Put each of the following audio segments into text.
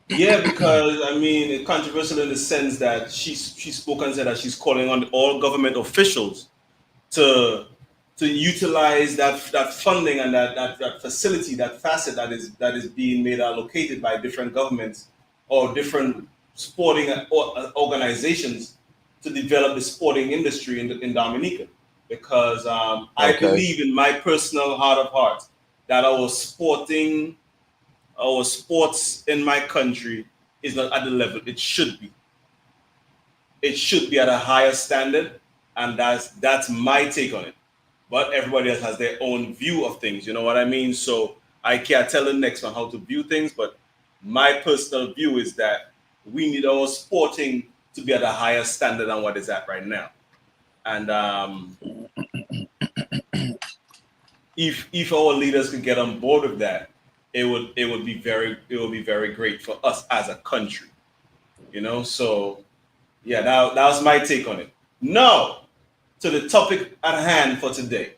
Yeah, because I mean, it's controversial in the sense that she spoke and said that she's calling on all government officials to utilize that funding and that facility, that facet that is being made allocated by different governments or different sporting organizations to develop the sporting industry in Dominica. Because I Okay. believe in my personal heart of hearts that our sports in my country is not at the level it should be. It should be at a higher standard, and that's my take on it. But everybody else has their own view of things. You know what I mean? So I can't tell the next one how to view things, but my personal view is that we need our sporting to be at a higher standard than what is at right now. And if our leaders could get on board with that, it would be very great for us as a country. So yeah, that was my take on it. Now, to the topic at hand for today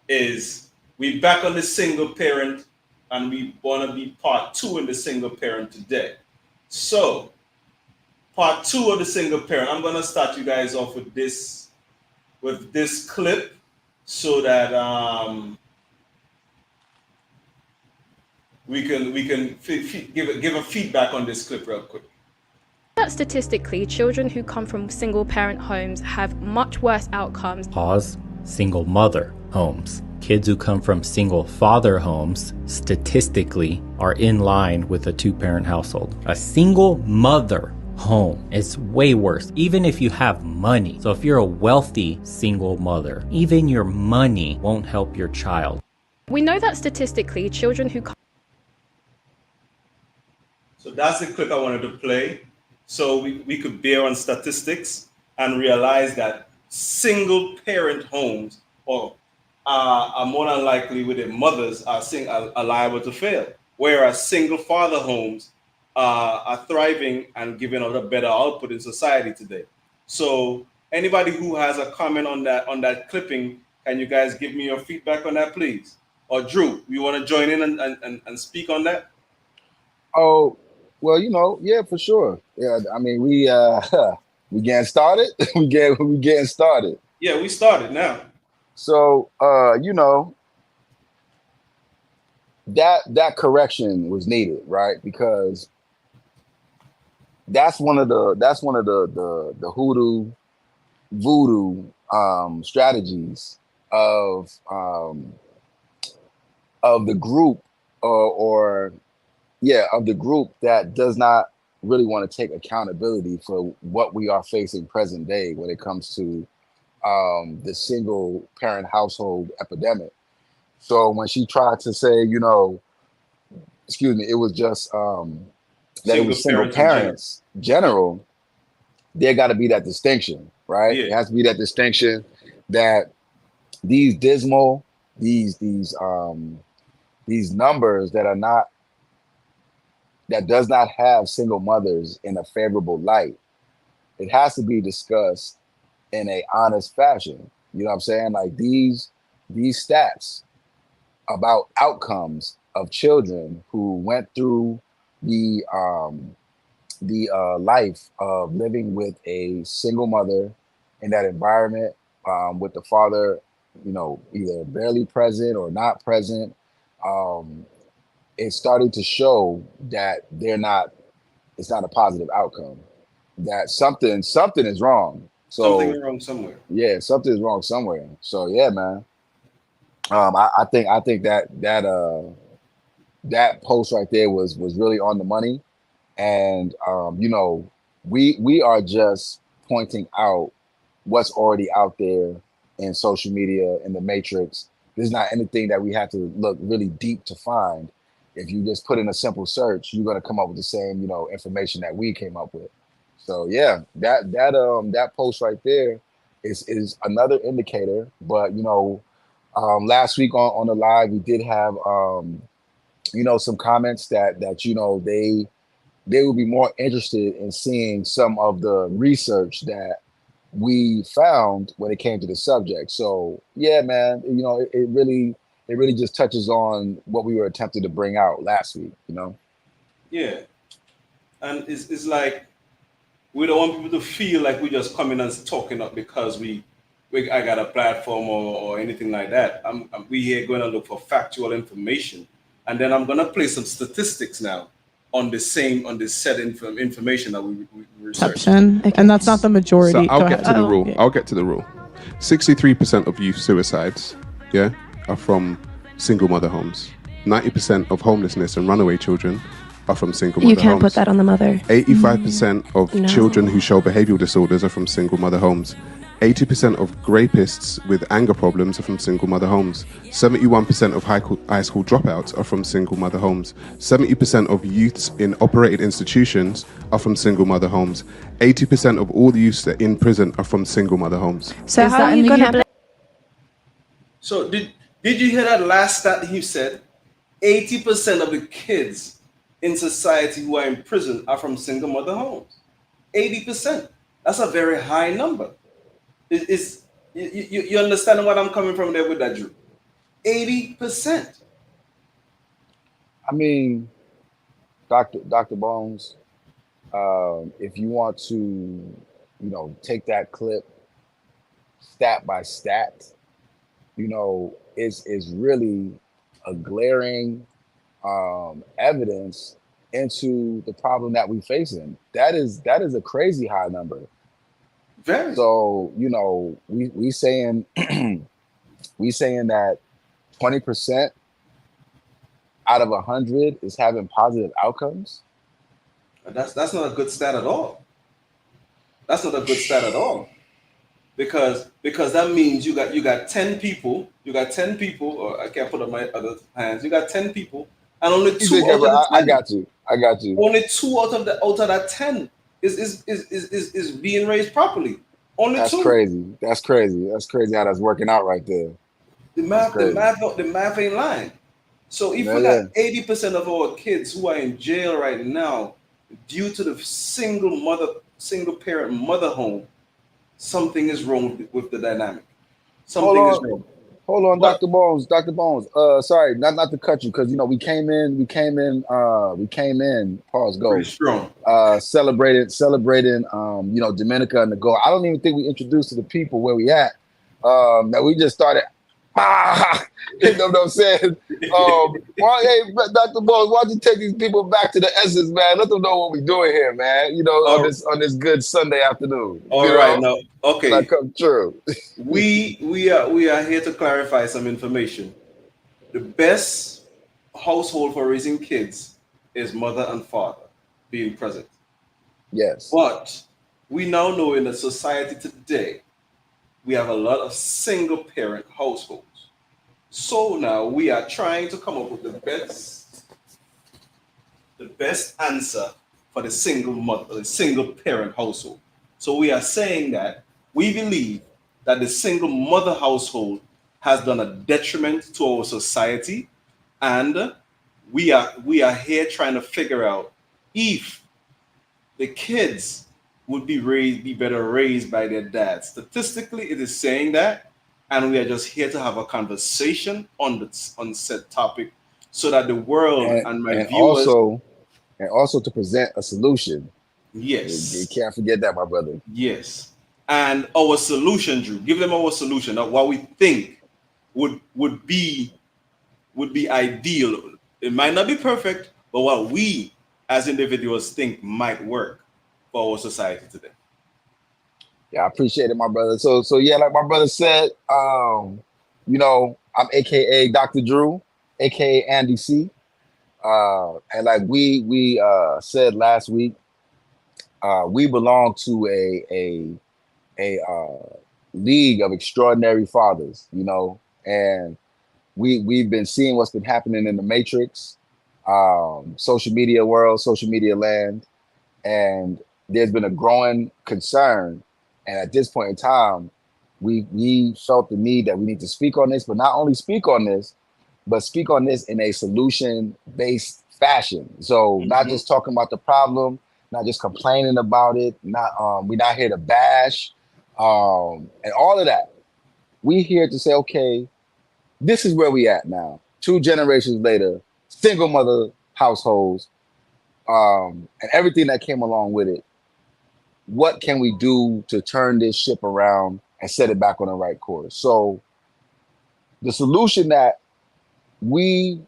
is we back on the single parent, and we want to be part two in the single parent today. So, part two of the single parent, I'm gonna start you guys off with this clip so that we can give a feedback on this clip real quick. That statistically, children who come from single parent homes have much worse outcomes. Pause. Single mother homes. Kids who come from single father homes statistically are in line with a two-parent household. A single mother home is way worse, even if you have money. So if you're a wealthy single mother, even your money won't help your child. We know that statistically, children who So that's the clip I wanted to play. So we could bear on statistics and realize that single parent homes are more than likely with their mothers are liable to fail, whereas single father homes are thriving and giving out a better output in society today. So anybody who has a comment on that clipping, can you guys give me your feedback on that, please? Or Drew, you want to join in and speak on that? Oh, well, yeah, for sure. Yeah, I mean, we getting started. we getting started. Yeah, we started now. So, that correction was needed, right? Because that's one of the hoodoo voodoo strategies of um, of the group, or yeah, of the group that does not really want to take accountability for what we are facing present day when it comes to the single parent household epidemic. So when she tried to say, excuse me, it was just that it Single was single parents in general. parents general, there got to be that distinction, right? Yeah. It has to be that distinction that these dismal, these numbers that does not have single mothers in a favorable light, it has to be discussed in a honest fashion. You know what I'm saying? Like these stats about outcomes of children who went through the life of living with a single mother in that environment, with the father, either barely present or not present. Um, it's starting to show that it's not a positive outcome. That something is wrong. Something So wrong somewhere. yeah, something is wrong somewhere. So yeah, man. I think that post right there was really on the money. And we are just pointing out what's already out there in social media, in the matrix. There's not anything that we have to look really deep to find. If you just put in a simple search, you're gonna come up with the same, information that we came up with. So yeah, that post right there is another indicator. But last week on the live, we did have some comments that they would be more interested in seeing some of the research that we found when it came to the subject. So yeah, man, it really just touches on what we were attempting to bring out last week. Yeah. And it's like we don't want people to feel like we just coming and talking up because I got a platform or anything like that. We here going to look for factual information, and then I'm gonna play some statistics now on the said information that we researched. Exception, and that's not the majority. So I'll Go get ahead. to the rule. Yeah. I'll get to the rule. 63% of youth suicides, yeah, are from single mother homes. 90% of homelessness and runaway children are from single mother You can't homes. put that on the mother. 85% of No. children who show behavioral disorders are from single mother homes. 80% of rapists with anger problems are from single mother homes. 71% of high school dropouts are from single mother homes. 70% of youths in operated institutions are from single mother homes. 80% of all the youths that are in prison are from single mother homes. So Is how that are in you the gonna UK? blame? So did you hear that last stat he said? 80% of the kids in society who are in prison are from single mother homes. 80%. That's a very high number. You understand what I'm coming from there with that, Drew? 80%. I mean, Dr. Bones, if you want to, take that clip stat by stat, is really a glaring evidence into the problem that we facing. That is a crazy high number. Very. So, we saying we saying that 20% out of 100 is having positive outcomes. That's not a good stat at all. That's not a good stat at all. Because that means you got 10 people, or I can't put up my other hands, you got 10 people, and only two out of the 10. I got you. Only two out of that 10 is being raised properly. Only That's two. crazy. That's crazy how that's working out right there. The math ain't lying. So if we got 80% of our kids who are in jail right now due to the single parent mother home, something is wrong with the dynamic. Something is wrong. Hold on, What? Dr. Bones. Sorry, not to cut you, because we came in. Pause. Go. Pretty strong. Celebrating. Dominica and the Go. I don't even think we introduced to the people where we at. That we just started. You know what I'm saying? Hey, Dr. Bones, why don't you take these people back to the essence, man? Let them know what we're doing here, man. On this good Sunday afternoon. All right, now, okay. That come true. We are here to clarify some information. The best household for raising kids is mother and father being present. Yes. But we now know in the society today, we have a lot of single parent households. So now we are trying to come up with the best answer for the single parent household. So we are saying that we believe that the single mother household has done a detriment to our society, and we are here trying to figure out if the kids would be better raised by their dad. Statistically, it is saying that, and we are just here to have a conversation on said topic, so that the world and viewers also to present a solution. Yes, you can't forget that, my brother. Yes, and our solution, Drew. Give them our solution of what we think would be ideal. It might not be perfect, but what we as individuals think might work for our society today. Yeah, I appreciate it, my brother. So yeah, like my brother said, I'm AKA Dr. Drew, AKA Andy C. And like we said last week, we belong to a league of extraordinary fathers, and we've been seeing what's been happening in the Matrix, social media world, social media land, and there's been a growing concern. And at this point in time, we felt the need that we need to speak on this, but not only speak on this, but speak on this in a solution-based fashion. So not just talking about the problem, not just complaining about it, we're not here to bash, and all of that. We're here to say, okay, this is where we at now. 2 generations later, single mother households, and everything that came along with it. What can we do to turn this ship around and set it back on the right course? So the solution that we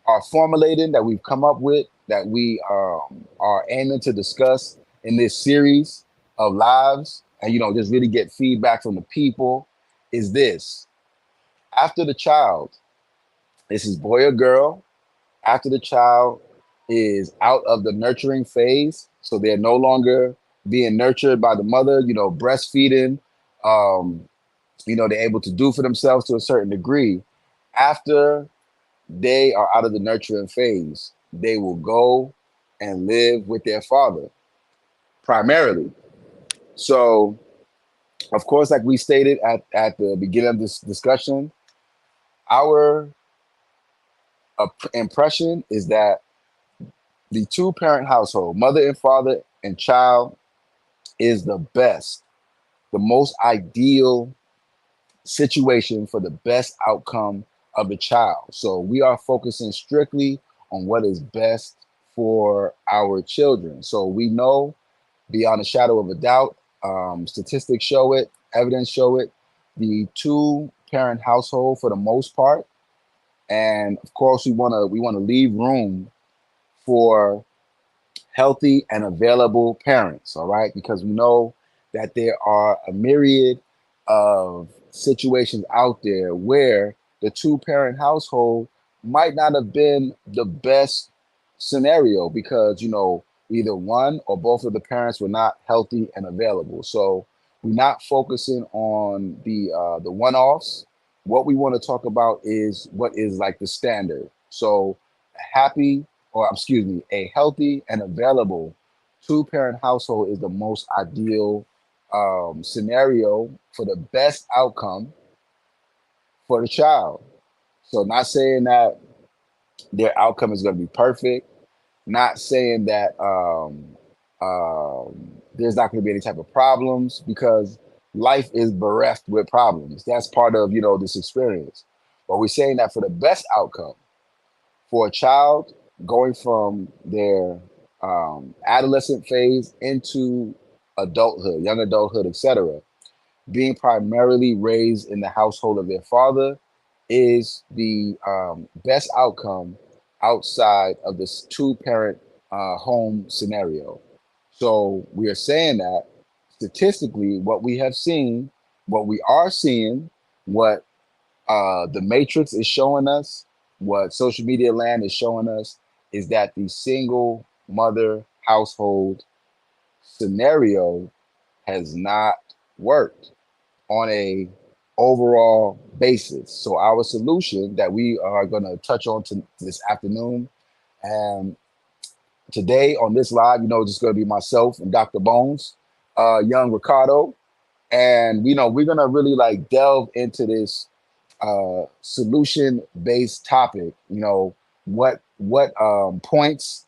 are formulating, that we've come up with, that we are aiming to discuss in this series of lives, and just really get feedback from the people, is this: after the child, this is boy or girl, after the child is out of the nurturing phase, so they're no longer being nurtured by the mother, breastfeeding, they're able to do for themselves to a certain degree. After they are out of the nurturing phase, they will go and live with their father primarily. So, of course, like we stated at the beginning of this discussion, our impression is that the two-parent household, mother and father and child, is the best, the most ideal situation for the best outcome of the child. So we are focusing strictly on what is best for our children. So we know beyond a shadow of a doubt, statistics show it, evidence show it, the two-parent household for the most part. And of course, we want to leave room for healthy and available parents, all right? Because we know that there are a myriad of situations out there where the two-parent household might not have been the best scenario because, either one or both of the parents were not healthy and available. So we're not focusing on the one-offs. What we want to talk about is what is like the standard. So a healthy and available two-parent household is the most ideal scenario for the best outcome for the child. So not saying that their outcome is going to be perfect, not saying that there's not going to be any type of problems, because life is bereft with problems. That's part of, this experience. But we're saying that for the best outcome for a child going from their adolescent phase into adulthood, young adulthood, etc., being primarily raised in the household of their father is the best outcome outside of this two-parent home scenario. So we are saying that statistically, what we have seen, what we are seeing, what the Matrix is showing us, what social media land is showing us, is that the single mother household scenario has not worked on a overall basis. So our solution that we are going to touch on this afternoon, and today on this live, just going to be myself and Dr. Bones, young Ricardo, and we're going to really like delve into this solution-based topic. What points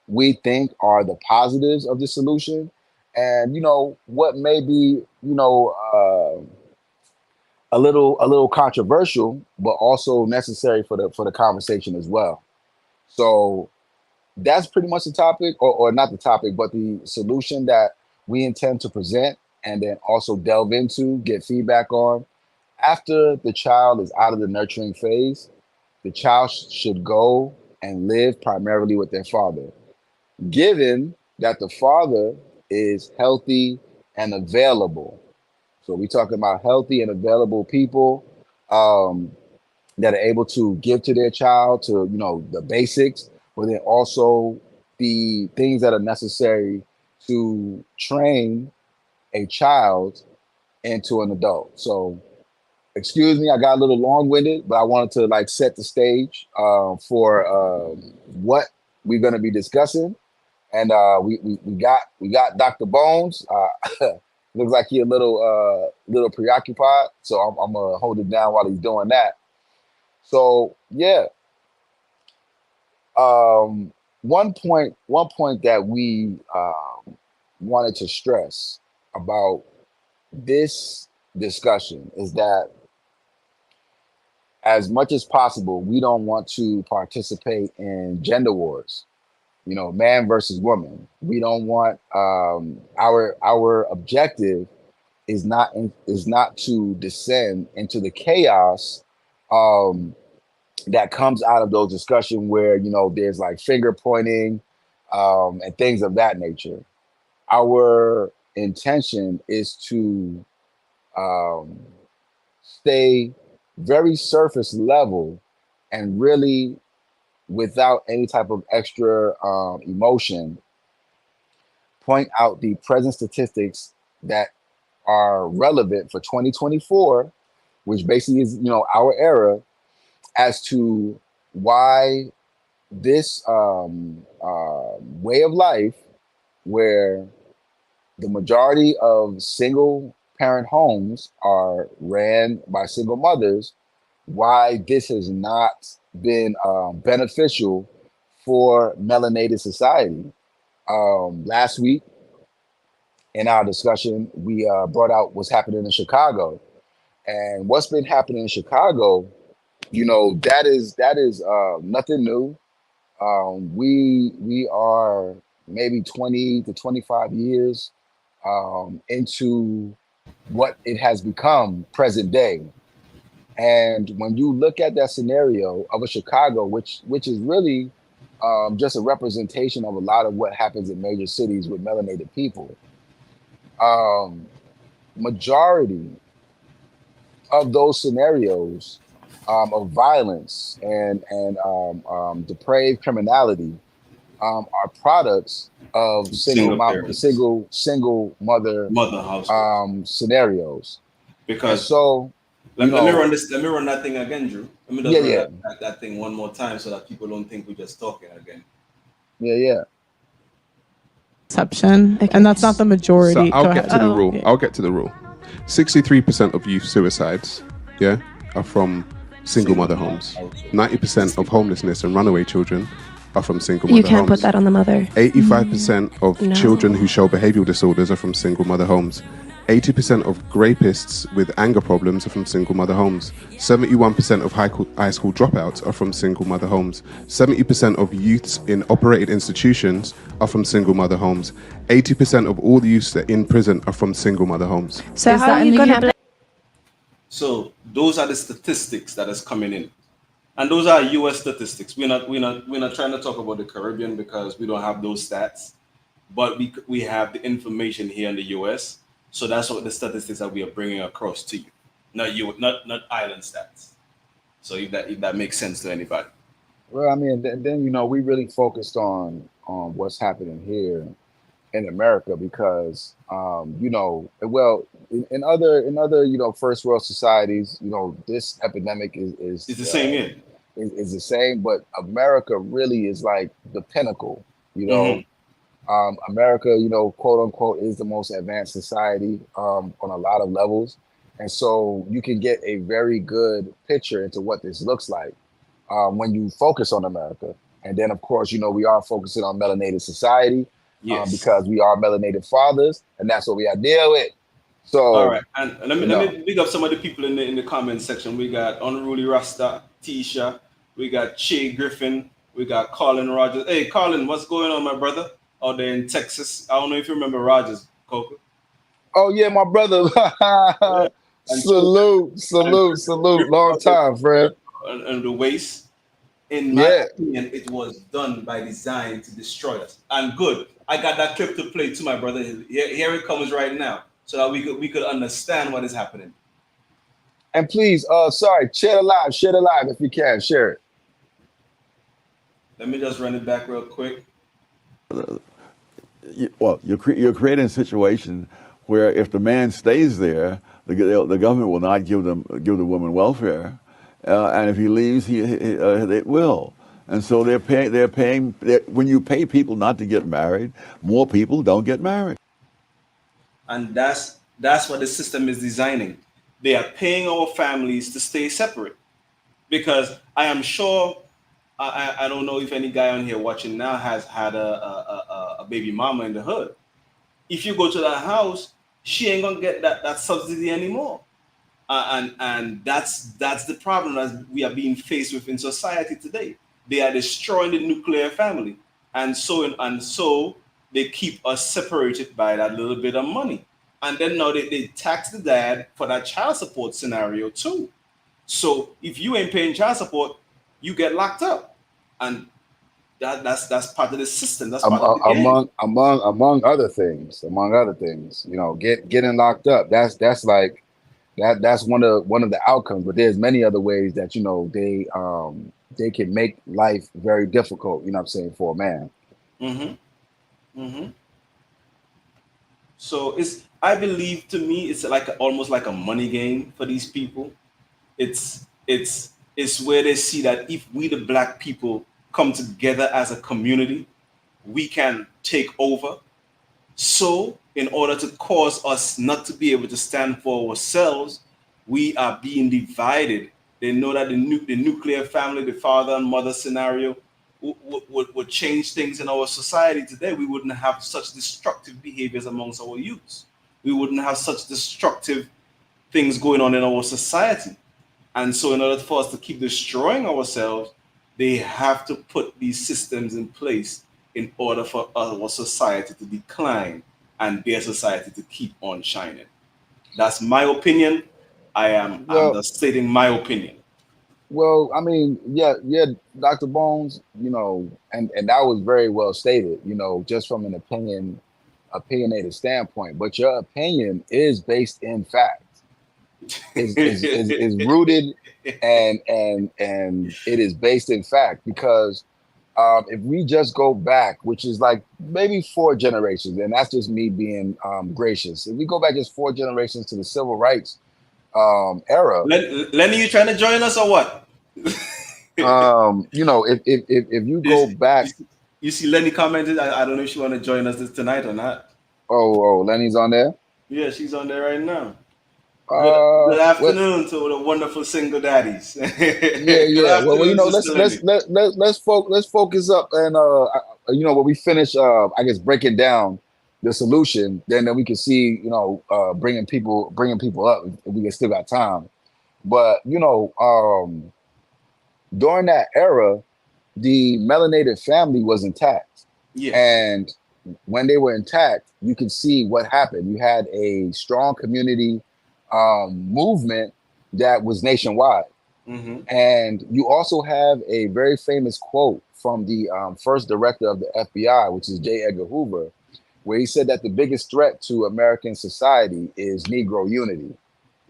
we think are the positives of the solution, and what may be a little controversial, but also necessary for the conversation as well. So that's pretty much the topic, or not the topic, but the solution that we intend to present, and then also delve into, get feedback on. After the child is out of the nurturing phase, the child should go and live primarily with their father, given that the father is healthy and available. So we're talking about healthy and available people that are able to give to their child, to the basics, but then also the things that are necessary to train a child into an adult. So excuse me, I got a little long-winded, but I wanted to like set the stage for what we're going to be discussing. And we got Dr. Bones. Looks like he a little preoccupied, so I'm gonna hold it down while he's doing that. So yeah, one point that we wanted to stress about this discussion is that as much as possible, we don't want to participate in gender wars. man versus woman. We don't want our objective is not to descend into the chaos that comes out of those discussions where there's like finger pointing and things of that nature. Our intention is to stay very surface level and really without any type of extra emotion point out the present statistics that are relevant for 2024, which basically is our era, as to why this way of life where the majority of single parent homes are ran by single mothers, why this has not been beneficial for melanated society. Last week in our discussion, we brought out what's happening in Chicago, and what's been happening in Chicago. That is nothing new. We are maybe 20 to 25 years into what it has become present day. And when you look at that scenario of a Chicago, which is really just a representation of a lot of what happens in major cities with melanated people, majority of those scenarios of violence and depraved criminality are products of single mother household scenarios. Because so let me run that thing again, Drew. Let me just run that thing one more time so that people don't think we're just talking again. Exception, and that's not the majority. So I'll get to the rule. I'll get to the rule. 63% of youth suicides, are from single mother homes. 90% of homelessness and runaway children are from single mother homes. You can't put that on the mother. 85% of children who show behavioral disorders are from single mother homes. 80% of rapists with anger problems are from single mother homes. 71% of high school dropouts are from single mother homes. 70% of youths in operated institutions are from single mother homes. 80% of all the youths that are in prison are from single mother homes. So how are you going to... So those are the statistics that is coming in. And those are US statistics. We're not trying to talk about the Caribbean because we don't have those stats. But we have the information here in the US. So that's what the statistics that we are bringing across to you, not island stats. So if that makes sense to anybody. Well, I mean, then we really focused on what's happening here in America because in other first world societies, this epidemic is the same, is the same, but America really is like the pinnacle, America, quote unquote, is the most advanced society on a lot of levels. And so you can get a very good picture into what this looks like when you focus on America. And then, of course, we are focusing on melanated society because we are melanated fathers, and that's what we are dealing with. So, all right. And let me big up some of the people in the comment section. We got Unruly Rasta, Tisha, we got Che Griffin, we got Colin Rogers. Hey, Colin, what's going on, my brother? Out there in Texas. I don't know if you remember Rogers, Coco. Oh yeah, my brother. Salute. Long time, friend. And the waste. In my opinion, it was done by design to destroy us. And good. I got that clip to play to my brother. Here it comes right now, so that we could understand what is happening. And please, share it live if you can, share it. Let me just run it back real quick. You're creating a situation where if the man stays there, the government will not give the woman welfare, and if he leaves, it will. And so they're paying. When you pay people not to get married, more people don't get married. And that's what the system is designing. They are paying our families to stay separate, because I am sure. I don't know if any guy on here watching now has had a baby mama in the hood. If you go to that house, she ain't gonna get that subsidy anymore, and that's the problem that we are being faced with in society today. They are destroying the nuclear family. and so they keep us separated by that little bit of money. And then now they tax the dad for that child support scenario too. So if you ain't paying child support, you get locked up, and that's part of the system. That's part of the game. Among other things, you know, getting locked up. That's like that's one of the outcomes. But there's many other ways that, you know, they can make life very difficult. You know what I'm saying, for a man. Mm-hmm. Mm-hmm. So I believe, to me, it's like almost like a money game for these people. It's where they see that if we, the black people, come together as a community, we can take over. So in order to cause us not to be able to stand for ourselves, we are being divided. They know that the nuclear family, the father and mother scenario, would change things in our society today. We wouldn't have such destructive behaviors amongst our youths. We wouldn't have such destructive things going on in our society. And so in order for us to keep destroying ourselves, they have to put these systems in place in order for our society to decline and their society to keep on shining. That's my opinion. I'm just stating my opinion. Well, I mean, yeah, Dr. Bones, you know, and that was very well stated, you know, just from an opinionated standpoint. But your opinion is based in fact. Is rooted and it is based in fact, because if we just go back, which is like maybe 4 generations, and that's just me being gracious. If we go back just 4 generations to the civil rights era. Lenny, you trying to join us or what? You know, if you go back, you see Lenny commented. I don't know if she want to join us tonight or not. Oh, Lenny's on there. Yeah, she's on there right now. Good afternoon to the wonderful single daddies. Yeah. Well, you know, let's focus up, and you know, when we finish, I guess breaking down the solution, then we can see, you know, bringing people up if we still got time. But you know, during that era, the melanated family was intact. Yeah. And when they were intact, you can see what happened. You had a strong community movement that was nationwide. Mm-hmm. And you also have a very famous quote from the first director of the FBI, which is J. Edgar Hoover, where he said that the biggest threat to American society is Negro unity.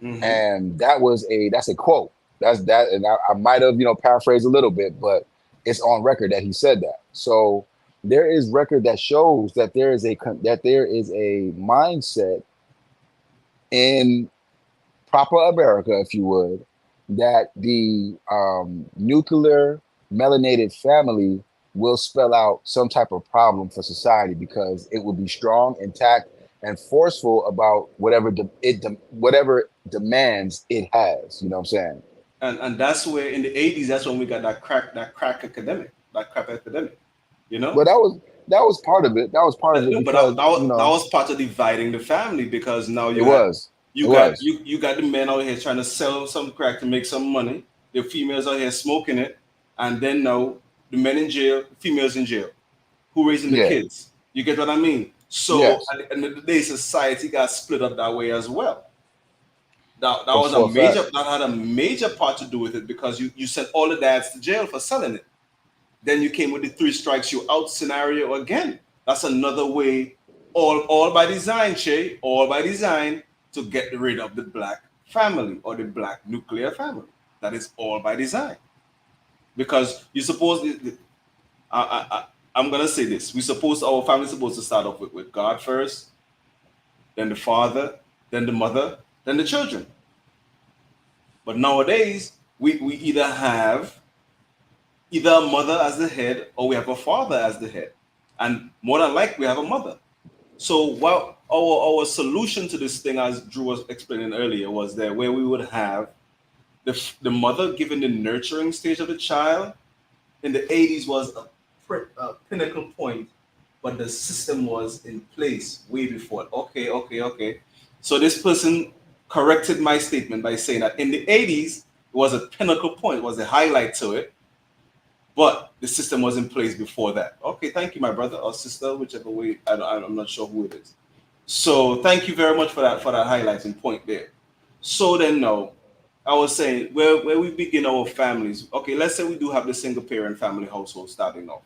Mm-hmm. And that's a quote. That's that, and I might have, you know, paraphrased a little bit, but it's on record that he said that. So there is record that shows that there is a mindset in proper America, if you would, that the nuclear melanated family will spell out some type of problem for society, because it will be strong, intact, and forceful about whatever demands it has. You know what I'm saying? And that's where in the 80s, that's when we got that crap epidemic. You know? Well, that was part of it. That was part of it. But Because, that was part of dividing the family, because now you got the men out here trying to sell some crack to make some money. The females out here smoking it, and then now the men in jail, females in jail. Who raising the kids? You get what I mean? So at the end of the day, society got split up that way as well. That had a major part to do with it, because you sent all the dads to jail for selling it. Then you came with the 3 strikes you out scenario again. That's another way, all by design, Shay, all by design, to get rid of the black family or the black nuclear family. That is all by design. Because you suppose, I'm gonna say this: our family is supposed to start off with God first, then the father, then the mother, then the children. But nowadays, we either have a mother as the head, or we have a father as the head. And more than likely, we have a mother. So while our solution to this thing, as Drew was explaining earlier, was there where we would have the mother given the nurturing stage of the child. In the 80s was a pinnacle point, but the system was in place way before. Okay. So this person corrected my statement by saying that in the 80s, it was a pinnacle point, it was a highlight to it. but the system was in place before that. Okay, thank you, my brother or sister, whichever way. I'm not sure who it is. So thank you very much for that highlighting point there. So then now, I was saying where we begin our families. Okay, let's say we do have the single parent family household starting off.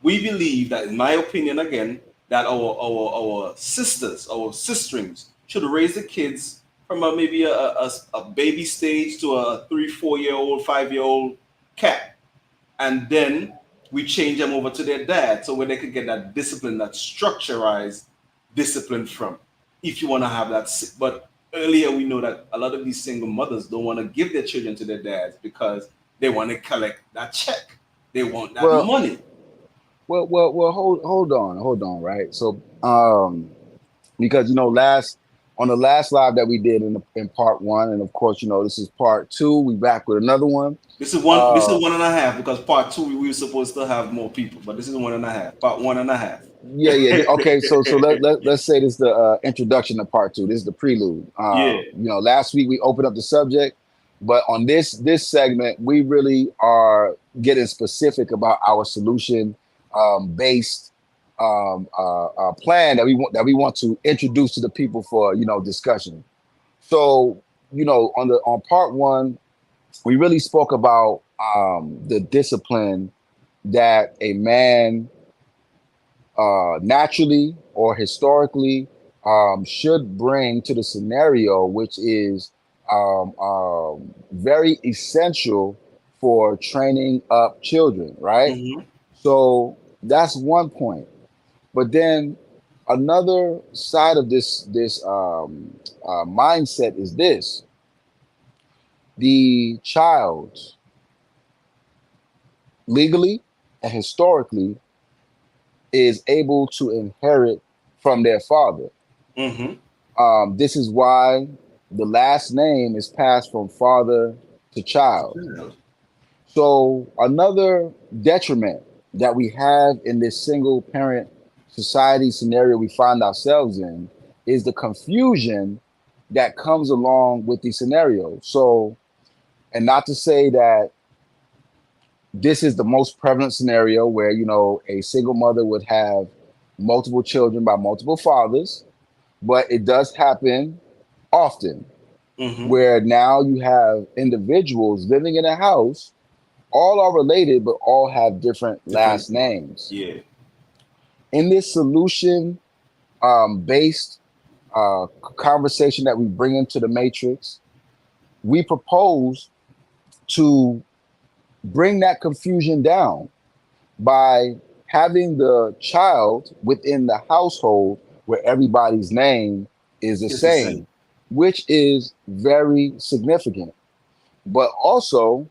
We believe that, in my opinion, again, that our sisters, our sisterings, should raise the kids from maybe a baby stage to a 3, 4 year old, 5 year old cat, and then we change them over to their dad, so where they could get that discipline, that structurized discipline from. If you want to have that, but earlier we know that a lot of these single mothers don't want to give their children to their dads because they want to collect that check. They want that Well, money. hold on, right? So, because on the last live that we did in part one, and of course, this is part two. We back with another one. This is one. This is 1.5 because part two we were supposed to have more people, but this is 1.5. Part 1.5. Yeah. Okay, so let's say this is the introduction to part two. This is the prelude. Yeah. Last week we opened up the subject, but on this segment we really are getting specific about our solution based plan that we want to introduce to the people for discussion. So on part one, we really spoke about the discipline that a man naturally or historically should bring to the scenario, which is very essential for training up children, right? Mm-hmm. So that's one point. But then another side of this mindset is this: the child, legally and historically, is able to inherit from their father. Mm-hmm. This is why the last name is passed from father to child. So another detriment that we have in this single parent society scenario we find ourselves in is the confusion that comes along with the scenario. So, and not to say that this is the most prevalent scenario where, a single mother would have multiple children by multiple fathers, but it does happen often. Mm-hmm. Where now you have individuals living in a house, all are related, but all have different last names. Yeah. In this solution based conversation that we bring into the matrix, we propose to bring that confusion down by having the child within the household where everybody's name is the same, which is very significant. But also,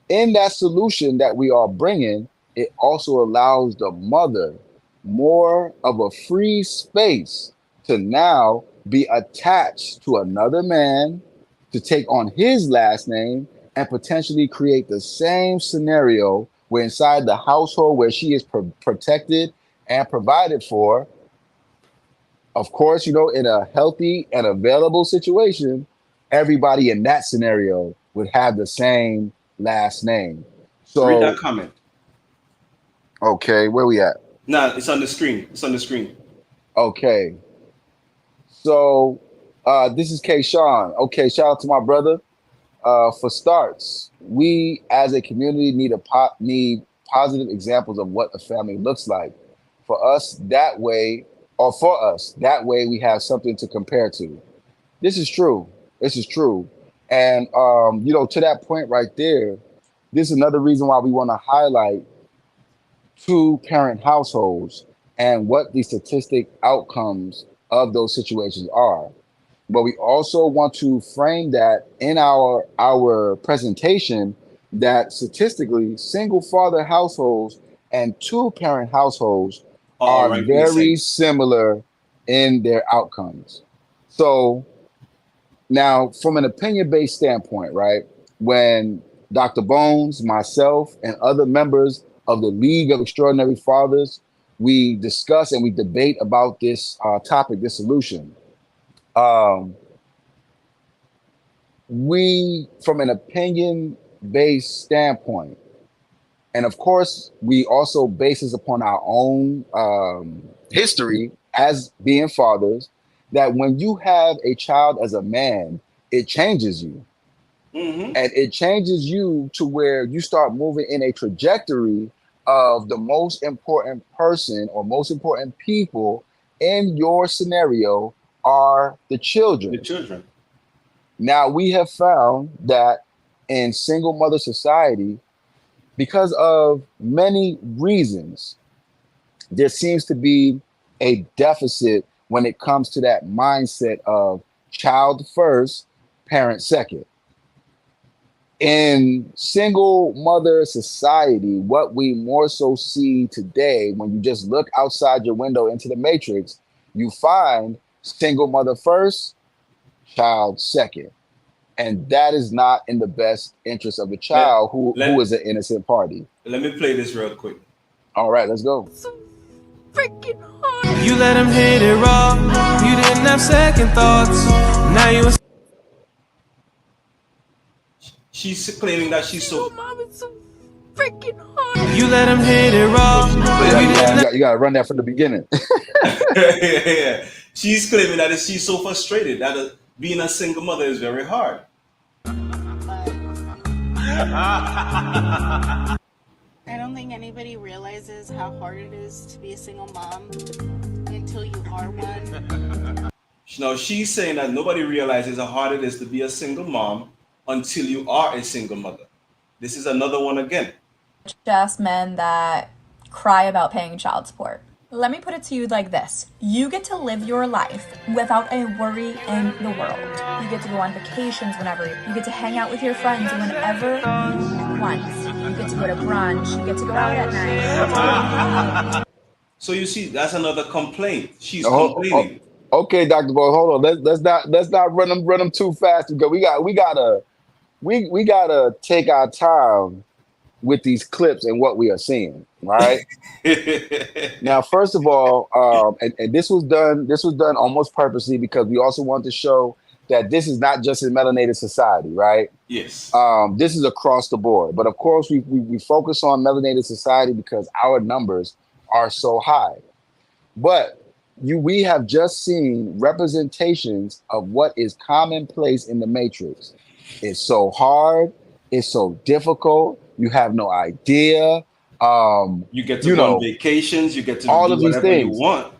in that solution that we are bringing, it also allows the mother more of a free space to now be attached to another man, to take on his last name, and potentially create the same scenario where inside the household where she is protected and provided for, of course, in a healthy and available situation, everybody in that scenario would have the same last name. So read that comment. Okay, where we at? Nah, it's on the screen. It's on the screen. Okay. So this is K-Sean. Okay, shout out to my brother. For starts, we as a community need positive examples of what a family looks like. For us, that way we have something to compare to. This is true. And to that point right there, this is another reason why we want to highlight 2-parent households and what the statistic outcomes of those situations are. But we also want to frame that in our presentation that statistically single father households and 2-parent households are right, very similar in their outcomes. So now, from an opinion-based standpoint, right, when Dr. Bones, myself, and other members of the League of Extraordinary Fathers, we discuss and we debate about this topic, this solution. We, from an opinion-based standpoint, And of course, we also base this upon our own history as being fathers, that when you have a child as a man, it changes you. Mm-hmm. And it changes you to where you start moving in a trajectory of the most important person or most important people in your scenario are the children. The children. Now, we have found that in single mother society, because of many reasons, there seems to be a deficit when it comes to that mindset of child first, parent second. In single mother society, what we more so see today, when you just look outside your window into the matrix, you find single mother first, child second. And that is not in the best interest of the child who is an innocent party. Let me play this real quick. All right, let's go. Freaking hard. You let him hit it raw. You didn't have second thoughts. Now you. She's claiming that she's so. Freaking hard. You let him hit it raw. You gotta run that from the beginning. Yeah. She's claiming that she's so frustrated that being a single mother is very hard. I don't think anybody realizes how hard it is to be a single mom until you are one. Now, she's saying that nobody realizes how hard it is to be a single mom until you are a single mother. This is another one again. Just men that cry about paying child support. Let me put it to you like this. You get to live your life without a worry in the world. You get to go on vacations whenever. You get to hang out with your friends whenever you want. You get to go to brunch. You get to go out at night. So you see, that's another complaint. She's complaining. Okay, Dr. Boy, hold on. Let's not run them too fast, because we gotta take our time with these clips and what we are seeing, right? Now, first of all, and this was done almost purposely, because we also want to show that this is not just in melanated society, right? Yes. This is across the board. But of course, we focus on melanated society because our numbers are so high. But we have just seen representations of what is commonplace in the matrix. It's so hard. It's so difficult. You have no idea. You get to go on vacations. You get to all do of these whatever things you want.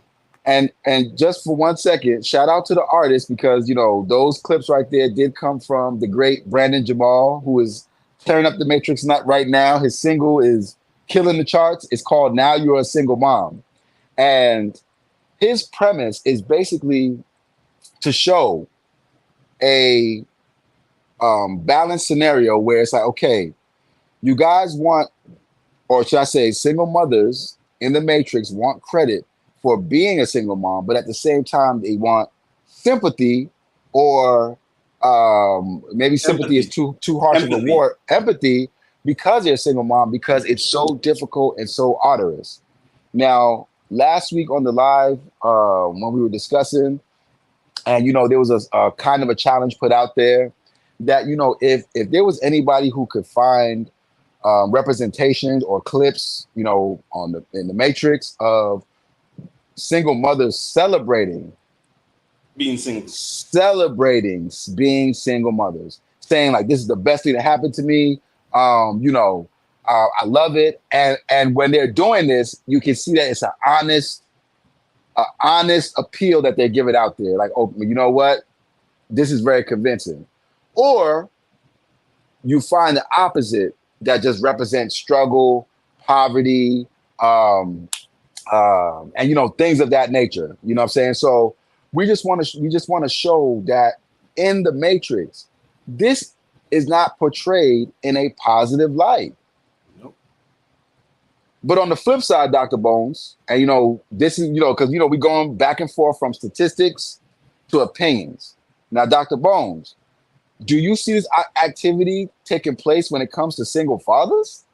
And just for 1 second, shout out to the artist, because those clips right there did come from the great Brandon Jamal, who is tearing up the matrix right now. His single is killing the charts. It's called "Now You're a Single Mom," and his premise is basically to show a balanced scenario where it's like, okay, you guys want, or should I say, single mothers in the matrix want credit for being a single mom, but at the same time, they want sympathy, or maybe sympathy is too harsh of a word, empathy, because they're a single mom, because it's so difficult and so arduous. Now, last week on the live, when we were discussing, and there was a kind of a challenge put out there that if there was anybody who could find representations or clips, in the matrix of single mothers celebrating being single, being single mothers, saying like, this is the best thing that happened to me. I love it. And when they're doing this, you can see that it's an honest appeal that they give it out there. Like, oh, you know what? This is very convincing. Or you find the opposite that just represents struggle, poverty, and things of that nature. You know what I'm saying? So we just want to show that in the matrix, this is not portrayed in a positive light. Nope. But on the flip side, Dr. Bones, and this is because we're going back and forth from statistics to opinions. Now, Dr. Bones, do you see this activity taking place when it comes to single fathers?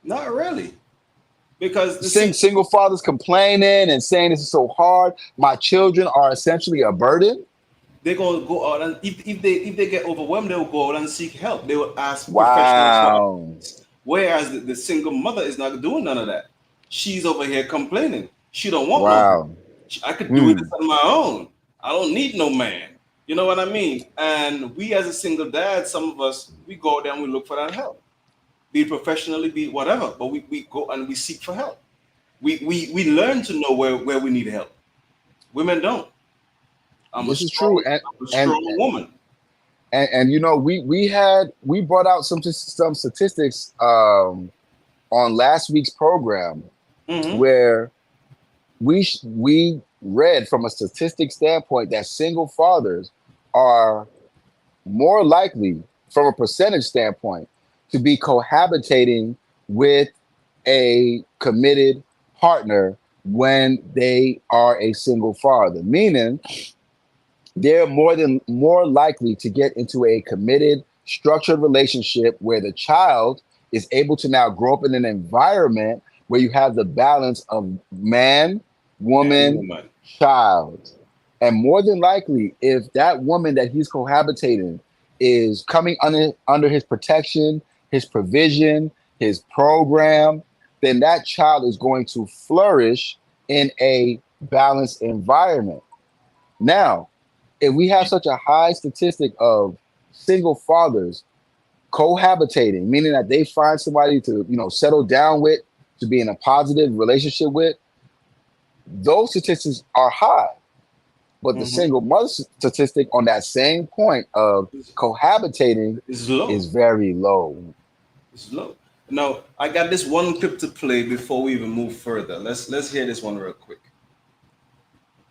Not really. Because single fathers complaining and saying this is so hard. My children are essentially a burden. They're gonna go out, and if they get overwhelmed, they'll go out and seek help. They will ask wow. professionals. Whereas the single mother is not doing none of that. She's over here complaining. She don't want no. Wow. I could do this on my own. I don't need no man. You know what I mean? And we as a single dad, some of us, we go out there and we look for that help. Be it professionally, be it whatever. But we go and we seek for help. We learn to know where we need help. Women don't. This is true. I'm a strong woman. And you know, we brought out some statistics on last week's program where we read from a statistic standpoint that single fathers are more likely, from a percentage standpoint, to be cohabitating with a committed partner when they are a single father, meaning they're more likely to get into a committed, structured relationship where the child is able to now grow up in an environment where you have the balance of man, woman, child. And more than likely, if that woman that he's cohabitating is coming under his protection, his provision, his program, then that child is going to flourish in a balanced environment. Now, if we have such a high statistic of single fathers cohabitating, meaning that they find somebody to, settle down with, to be in a positive relationship with, those statistics are high. But the single mother statistic on that same point of cohabitating is very low. It's low. Now, I got this one clip to play before we even move further. Let's hear this one real quick.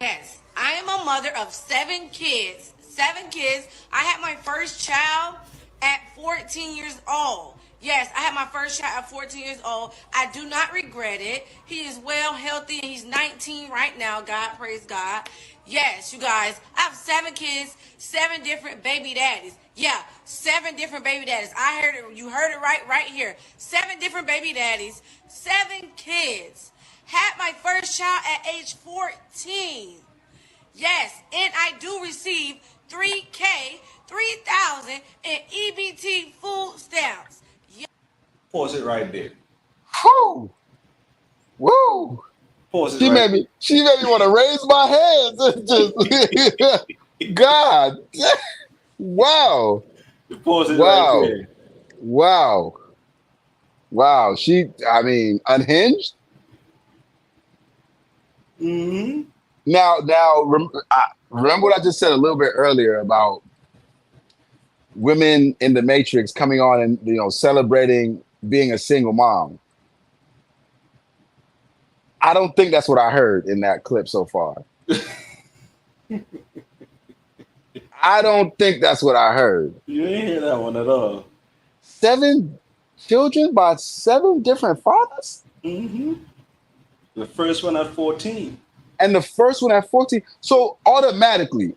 Yes. I am a mother of 7 kids. 7 kids. I had my first child at 14 years old. Yes, I had my first child at 14 years old. I do not regret it. He is well, healthy, and he's 19 right now. God, praise God. Yes, you guys, I have 7 kids, 7 different baby daddies. Yeah, 7 different baby daddies. I heard it. You heard it right here. 7 different baby daddies, 7 kids. Had my first child at age 14. Yes, and I do receive $3,000 in EBT food stamps. Yeah. Pause it right there. Woo! Woo! Pause it she right made me want to raise my hands. God. Wow. Pause it right there. Wow. Wow. Unhinged? Mm-hmm. Now, remember what I just said a little bit earlier about women in the Matrix coming on and celebrating being a single mom. I don't think that's what I heard in that clip so far. I don't think that's what I heard. You didn't hear that one at all. 7 children by 7 different fathers? Mm-hmm. The first one at 14. And the first one at 14. So automatically,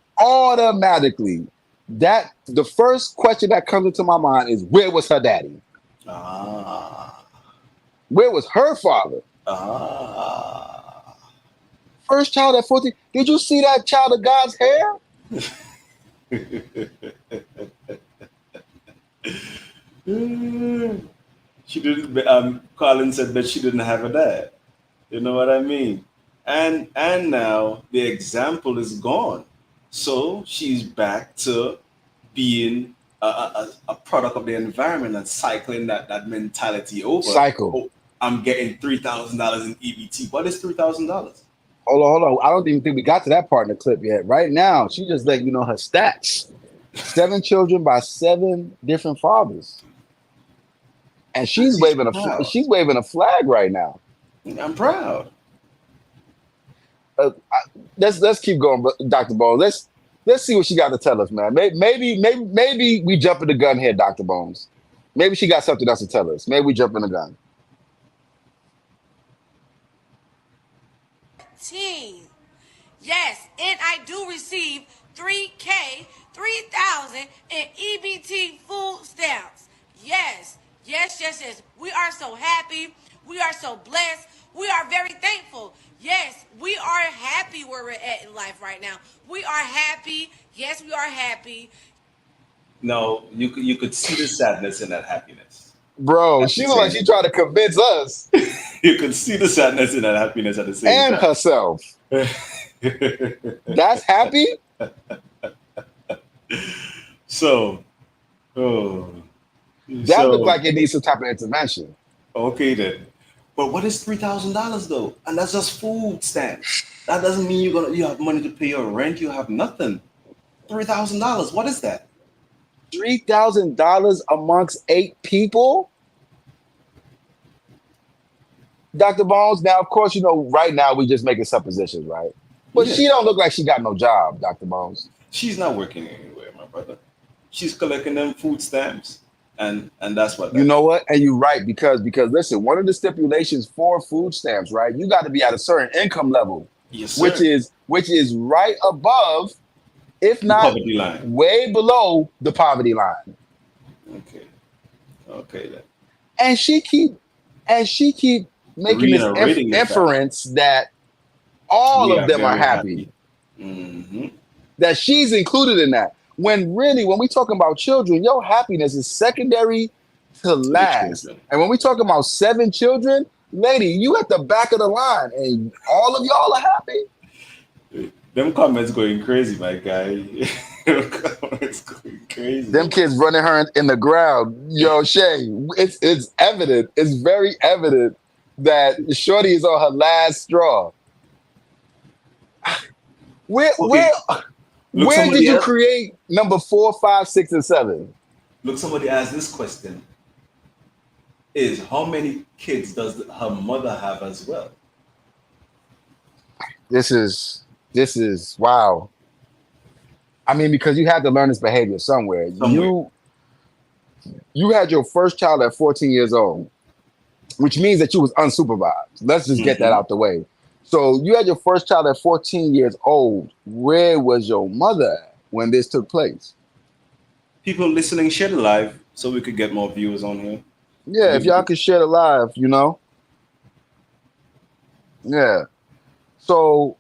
that the first question that comes into my mind is, where was her daddy? Where was her father? First child at 14. Did you see that child of God's hair? She didn't. Colin said that she didn't have a dad. You know what I mean? And now the example is gone. So she's back to being a product of the environment and cycling that mentality over. Cycle. Oh, I'm getting $3,000 in EBT. What is $3,000? Hold on. I don't even think we got to that part in the clip yet. Right now, she just let you know her stats. 7 children by 7 different fathers. And she's waving a flag right now. I'm proud. Let's keep going, Dr. Bones. Let's see what she got to tell us, man. Maybe we jump in the gun here, Dr. Bones. Maybe she got something else to tell us. Maybe we jump in the gun. Yes, and I do receive $3,000 in EBT food stamps. Yes. We are so happy. We are so blessed. We are very thankful. Yes, we are happy where we're at in life right now. We are happy. Yes, we are happy. No, you could see the sadness in that happiness. Bro, she looked like she tried to convince us You could see the sadness and that happiness at the same and time. herself. That's happy? So, oh, That so looked like it needs some type of intervention. okay then. But what is $3,000 though? And that's just food stamps. That doesn't mean you have money to pay your rent. You have nothing. $3,000. What is that? $3,000 amongst 8 people? Dr. Bones, now, of course, right now we just making suppositions, right? But Yeah. she don't look like she got no job, Dr. Bones. She's not working anywhere, my brother. She's collecting them food stamps, and that's what. You know what? And you're right, because listen, one of the stipulations for food stamps, right? You got to be at a certain income level, Yes, sir. which is right above, if The not poverty line. way below the poverty line. Okay then. And she keep making this Reiterating the fact. inference that all We of them are very happy. Mm-hmm. That she's included in that. When really, when we talking about children, your happiness is secondary to last. children. And when we talking about 7 children, lady, you at the back of the line, and all of y'all are happy. Them comments going crazy, my guy. Them comments going crazy. Them kids running her in the ground. Yo, Shay, it's evident. It's very evident that Shorty is on her last straw. Where did you create number 4, 5, 6, and 7? Look, somebody asked this question: is how many kids does her mother have as well? This is wow. I mean, because you had to learn this behavior somewhere. You had your first child at 14 years old, which means that you was unsupervised. Let's just get that out the way. So you had your first child at 14 years old. Where was your mother at when this took place? People listening, share the live so we could get more viewers on here. Yeah, if y'all could share the live, Yeah. So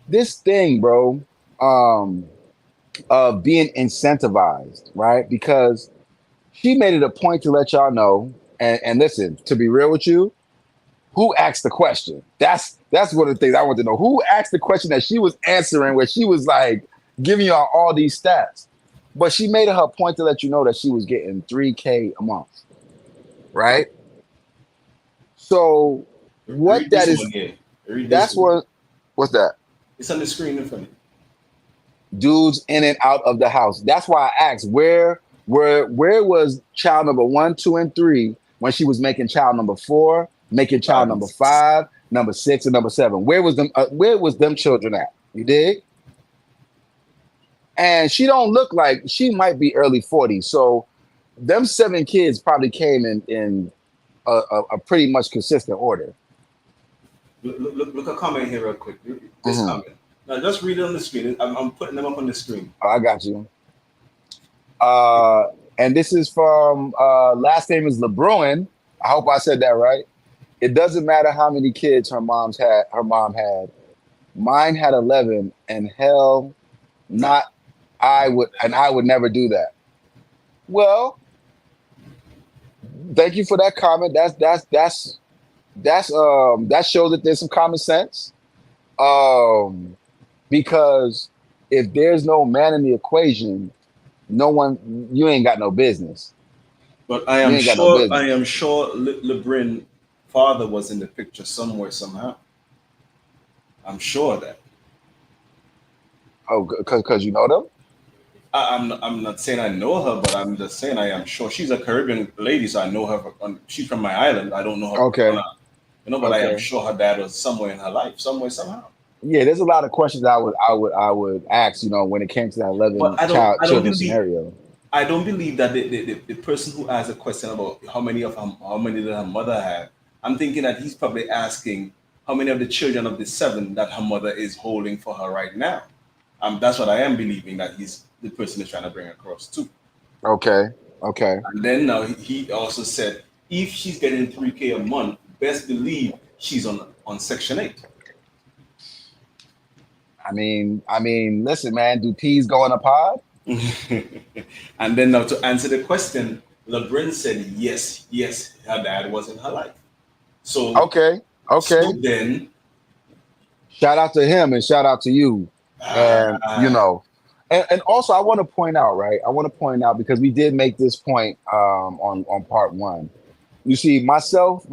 this thing, bro, of being incentivized, right? Because she made it a point to let y'all know, and listen, to be real with you, who asked the question? That's one of the things I want to know. Who asked the question that she was answering, where she was like giving y'all all these stats? But she made it her point to let you know that she was getting $3,000 a month, right? So what that is, that's what, what's that? It's on the screen in front of you. Dudes in and out of the house. That's why I asked, where was child number 1, 2, and 3 when she was making child number 4, making child number 5, number 6, and number 7? Where was them children at? You dig? And she don't look like, she might be early 40s. So them 7 kids probably came in a pretty much consistent order. Look a comment here real quick. This comment. Now just read it on the screen. I'm putting them up on the screen. I got you. And this is from last name is LeBruin. I hope I said that right. It doesn't matter how many kids her mom had. Mine had 11, and hell, I would never do that. Well, thank you for that comment. That shows that there's some common sense. Because if there's no man in the equation, you ain't got no business. But I am sure LeBrin father was in the picture somewhere, somehow. I'm sure of that. Oh, because you know them? I'm not saying I know her, but I'm just saying I am sure. She's a Caribbean lady, so I know her. She's from my island. I don't know her. Okay. But I am sure her dad was somewhere in her life, somehow. Yeah, there's a lot of questions I would ask, when it came to that 11 children scenario. I don't believe that the person who asked a question about how many did her mother have, I'm thinking that he's probably asking how many of the children of the 7 that her mother is holding for her right now. That's what I am believing that the person is trying to bring across too. Okay. And then now he also said, if she's getting $3,000 a month, best believe she's on Section 8. I mean, listen, man, do peas go in a pod? And then now to answer the question, LeBron said yes, her dad was in her life. So Okay. so then Shout out to him and shout out to you. And and also I want to point out, right? I want to point out because we did make this point on part one. You see, myself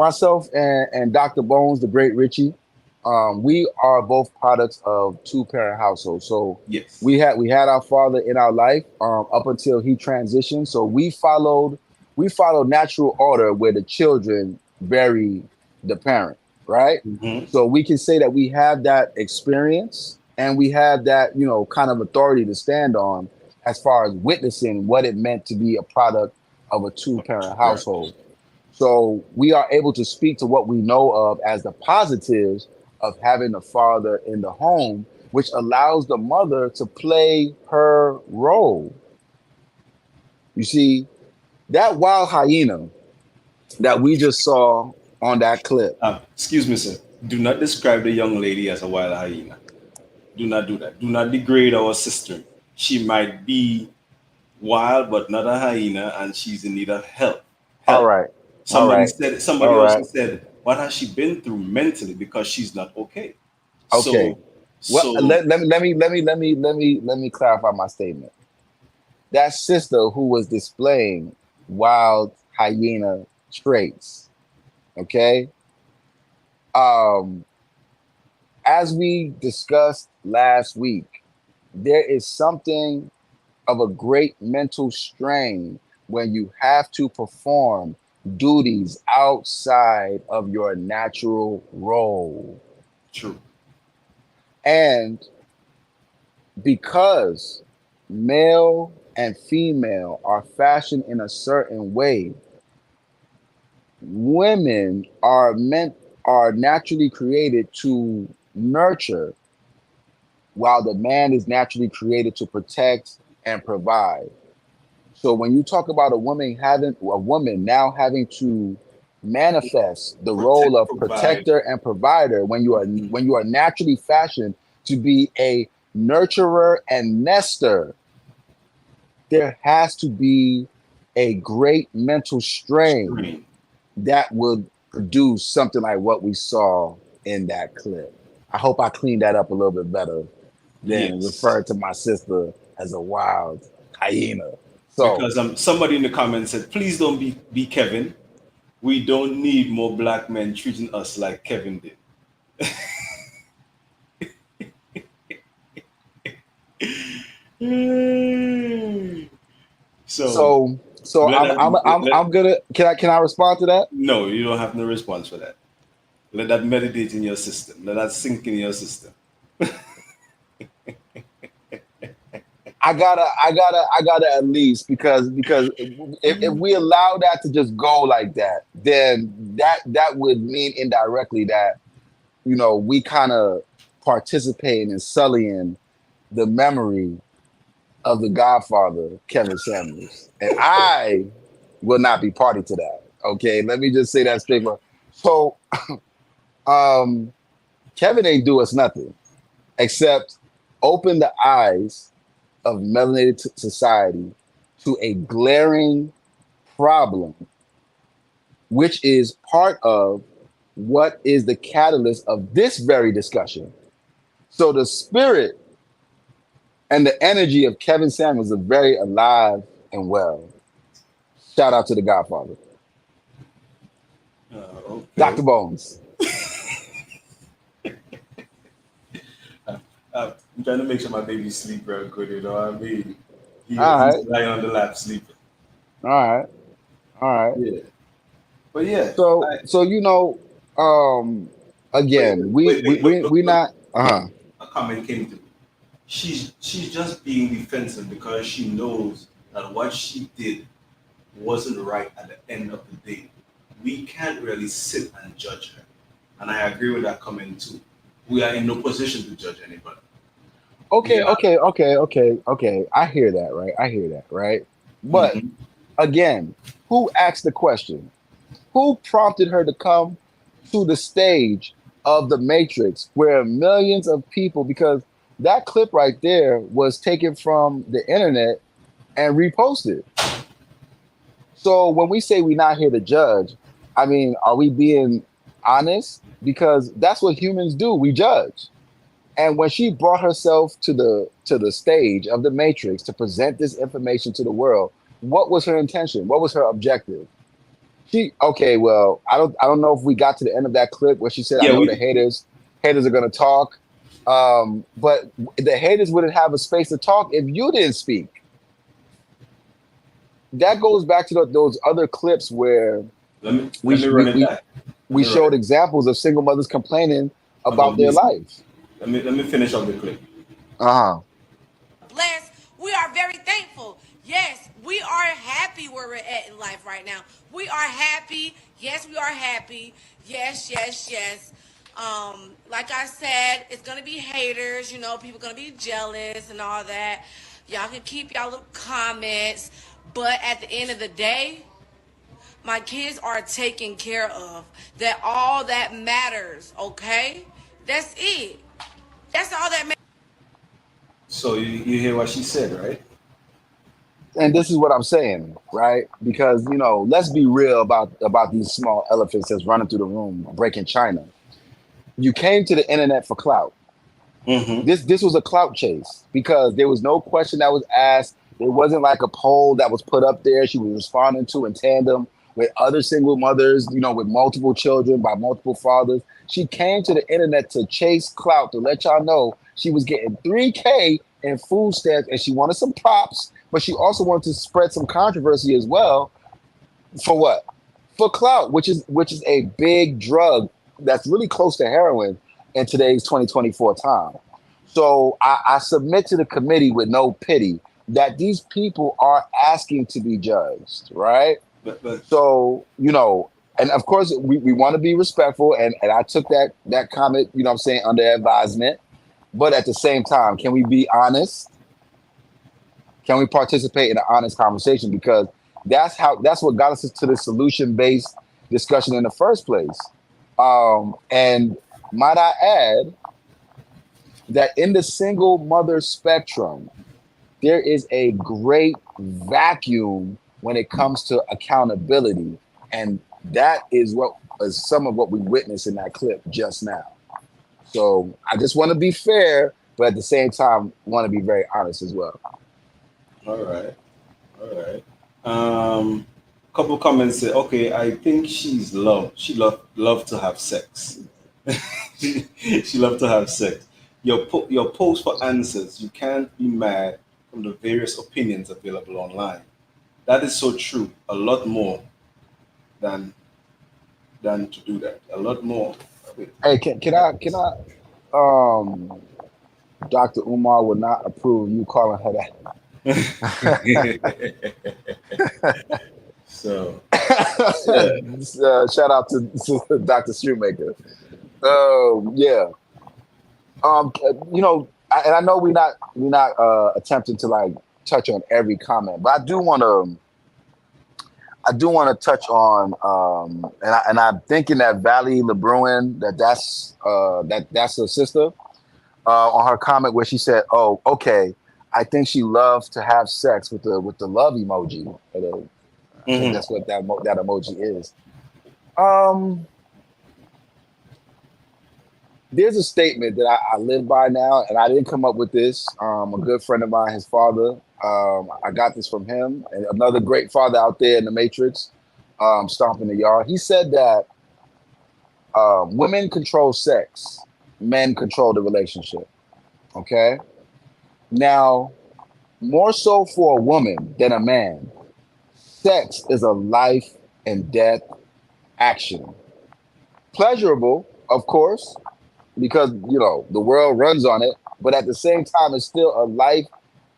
and Dr. Bones, the great Richie, we are both products of two-parent households. So yes, we had our father in our life up until he transitioned. So we followed natural order where the children bury the parent, right? So we can say that we have that experience and we have that, kind of authority to stand on as far as witnessing what it meant to be a product of a two-parent household. So we are able to speak to what we know of as the positives of having a father in the home, which allows the mother to play her role. You see, that wild hyena that we just saw on that clip. Excuse me, sir. Do not describe the young lady as a wild hyena. Do not do that. Do not degrade our sister. She might be wild, but not a hyena, and she's in need of help. All right. Somebody also said, what has she been through mentally because she's not okay? Okay. Let me clarify my statement. That sister who was displaying wild hyena traits, okay? As we discussed last week, there is something of a great mental strain when you have to perform duties outside of your natural role. True. And because male and female are fashioned in a certain way, women are naturally created to nurture, while the man is naturally created to protect and provide. So when you talk about a woman now having to manifest the role of protector and provider, when you are naturally fashioned to be a nurturer and nester, there has to be a great mental strain that would produce something like what we saw in that clip. I hope I cleaned that up a little bit better than referring to my sister as a wild hyena. So, because somebody in the comments said, please don't be Kevin. We don't need more black men treating us like Kevin did. So I'm gonna can I respond to that? No, you don't have no response for that. Let that meditate in your system. Let that sink in your system. I gotta at least because if we allow that to just go like that, then that would mean indirectly that we kind of participate in sullying the memory of the Godfather, Kevin Samuels, and I will not be party to that. Okay, let me just say that straight. So, Kevin ain't do us nothing except open the eyes of melanated society to a glaring problem, which is part of what is the catalyst of this very discussion. So the spirit and the energy of Kevin Samuels are very alive and well. Shout out to the Godfather. Okay. Dr. Bones. I'm trying to make sure my baby sleep real good, you know what I mean? He's right. lying on the lap sleeping. All right. Yeah. But yeah. So again, we not a comment came to me. She's just being defensive because she knows that what she did wasn't right at the end of the day. We can't really sit and judge her. And I agree with that comment too. We are in no position to judge anybody. Okay. I hear that, right? But again, who asked the question? Who prompted her to come to the stage of the Matrix where millions of people, because that clip right there was taken from the internet and reposted. So when we say we're not here to judge, I mean, are we being honest? Because that's what humans do. We judge. And when she brought herself to the stage of the Matrix to present this information to the world, what was her intention? What was her objective? Well, I don't know if we got to the end of that clip where she said, Yeah, I know the haters are gonna talk. But the haters wouldn't have a space to talk if you didn't speak. That goes back to those other clips where we showed examples of single mothers complaining about their life. Let me finish up the clip. Blessed. We are very thankful. Yes, we are happy where we're at in life right now. We are happy. Yes, we are happy. Yes, yes, yes. Like I said, it's gonna be haters, you know, people gonna be jealous and all that. Y'all can keep y'all little comments, but at the end of the day, my kids are taken care of. That all that matters, okay? That's it. That's all that matters. So you hear what she said, right? And this is what I'm saying, right? Because, you know, let's be real about these small elephants that's running through the room, breaking China. You came to the internet for clout. Mm-hmm. This was a clout chase because there was no question that was asked. There wasn't like a poll that was put up there. She was responding to in tandem with other single mothers, you know, with multiple children by multiple fathers. She came to the internet to chase clout, to let y'all know she was getting $3K in food stamps, and she wanted some props, but she also wanted to spread some controversy as well. For what? For clout, which is a big drug that's really close to heroin in today's 2024 time. So I submit to the committee with no pity that these people are asking to be judged, right? But so, you know, and of course we want to be respectful, and I took that comment, you know what I'm saying, under advisement. But at the same time, can we be honest? Can we participate in an honest conversation? Because that's what got us to the solution-based discussion in the first place. And might I add that in the single mother spectrum, there is a great vacuum when it comes to accountability. And that is some of what we witnessed in that clip just now. So I just want to be fair, but at the same time, want to be very honest as well. All right. Couple comments say, okay, I think she loved to have sex. She loved to have sex. Your post for answers, you can't be mad from the various opinions available online. That is so true. A lot more than to do that. A lot more. Hey, can I Dr. Umar would not approve you calling her that. So shout out to Dr. Shoemaker. Yeah. You know, I know we're not attempting to like touch on every comment, but I do want to touch on and I'm thinking that Valley LeBruin, that's her sister, on her comment where she said, "Oh, okay, I think she loves to have sex with the love emoji." I think that's what that emoji is. There's a statement that I live by now, and I didn't come up with this. A good friend of mine, his father, I got this from him, and another great father out there in the Matrix, stomping the yard. He said that women control sex, men control the relationship. Okay? Now, more so for a woman than a man, sex is a life and death action. Pleasurable, of course, because, you know, the world runs on it, but at the same time, it's still a life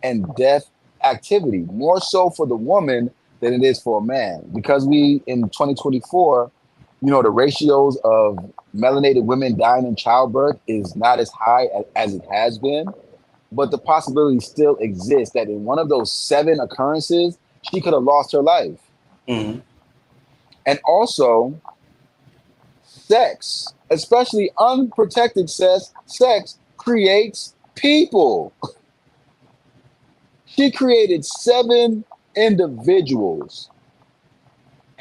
and death activity, more so for the woman than it is for a man. Because we, in 2024, you know, the ratios of melanated women dying in childbirth is not as high as it has been, but the possibility still exists that in one of those 7 occurrences, she could have lost her life. Mm-hmm. And also, sex, especially unprotected sex, creates people. She created 7 individuals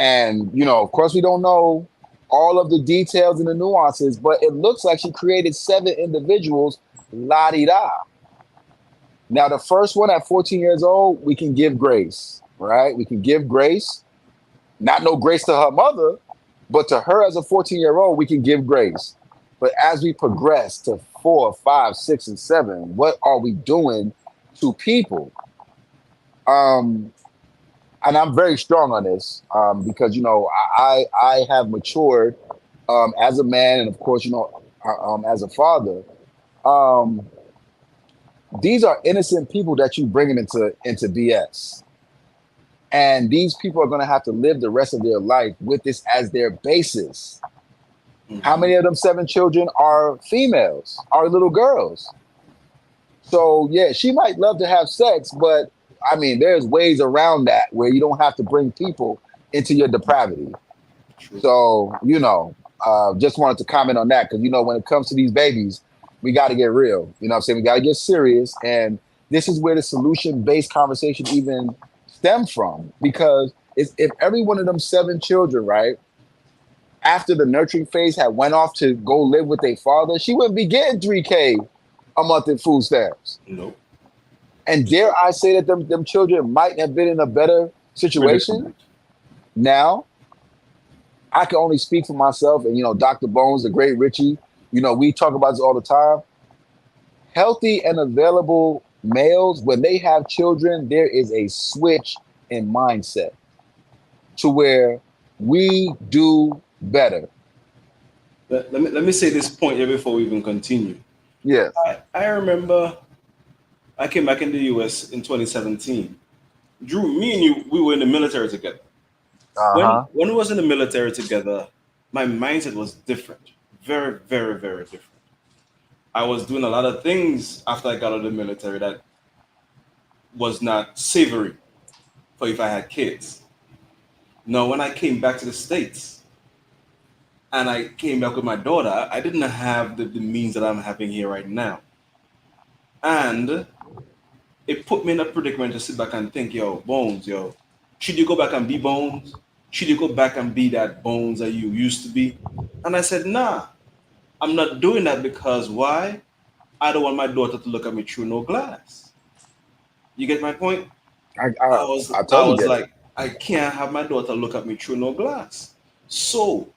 And, you know, of course, we don't know all of the details and the nuances, but it looks like she created 7 individuals, la-di-da. Now, the first one at 14 years old, we can give grace, right? We can give grace, not no grace to her mother, but to her as a 14-year-old, we can give grace. But as we progress to 4, 5, 6, and 7, what are we doing to people? And I'm very strong on this because, you know, I have matured as a man and, of course, you know, as a father. These are innocent people that you bringing into BS. And these people are going to have to live the rest of their life with this as their basis. How many of them 7 children are females, are little girls? So, yeah, she might love to have sex, but I mean, there's ways around that where you don't have to bring people into your depravity. So, you know, just wanted to comment on that because, you know, when it comes to these babies, we got to get real. You know what I'm saying? We got to get serious. And this is where the solution-based conversation even stems from. Because if every one of them 7 children, right, after the nurturing phase had went off to go live with their father, she wouldn't be getting $3,000 a month in food stamps. Nope. And dare I say that them children might have been in a better situation? Now, I can only speak for myself and, you know, Dr. Bones, the great Richie, you know, we talk about this all the time. Healthy and available males, when they have children, there is a switch in mindset to where we do better. Let me say this point here before we even continue. Yeah. I remember I came back in the US in 2017. Drew, me and you, we were in the military together. When we was in the military together, my mindset was different. Very, very, very different. I was doing a lot of things after I got out of the military that was not savory for if I had kids. Now, when I came back to the States and I came back with my daughter, I didn't have the means that I'm having here right now. And it put me in a predicament to sit back and think, yo, Bones, yo, should you go back and be Bones? Should you go back and be that Bones that you used to be? And I said, nah, I'm not doing that because why? I don't want my daughter to look at me through no glass. You get my point? I was like, I can't have my daughter look at me through no glass. So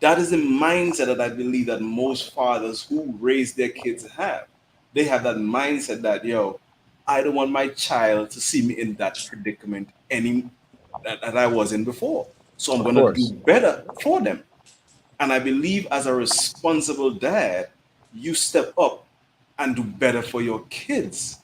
that is the mindset that I believe that most fathers who raise their kids have. They have that mindset that, yo, I don't want my child to see me in that predicament that I was in before. So I'm going to do better for them. And I believe as a responsible dad, you step up and do better for your kids.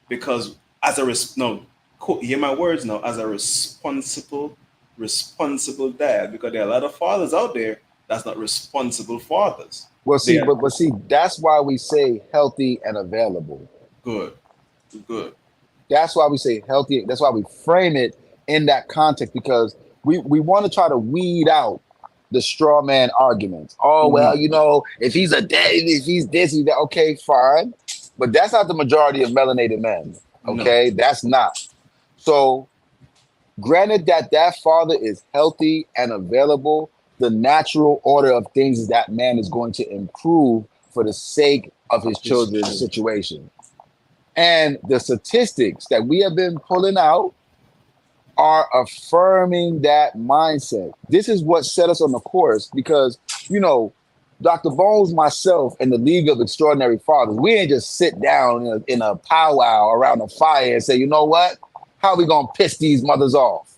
Because as hear my words now, as a responsible dad, because there are a lot of fathers out there that's not responsible fathers. Well, see, but see, that's why we say healthy and available. Good. That's why we say healthy. That's why we frame it in that context, because we want to try to weed out the straw man arguments. Oh, well, you know, if he's a dad, if he's this, he's that, okay, fine. But that's not the majority of melanated men. Okay, that's not. So granted that father is healthy and available, the natural order of things is that man is going to improve for the sake of his children's situation. And the statistics that we have been pulling out are affirming that mindset. This is what set us on the course because, you know, Dr. Bones, myself, and the League of Extraordinary Fathers, we ain't just sit down in a powwow around a fire and say, you know what? How are we going to piss these mothers off?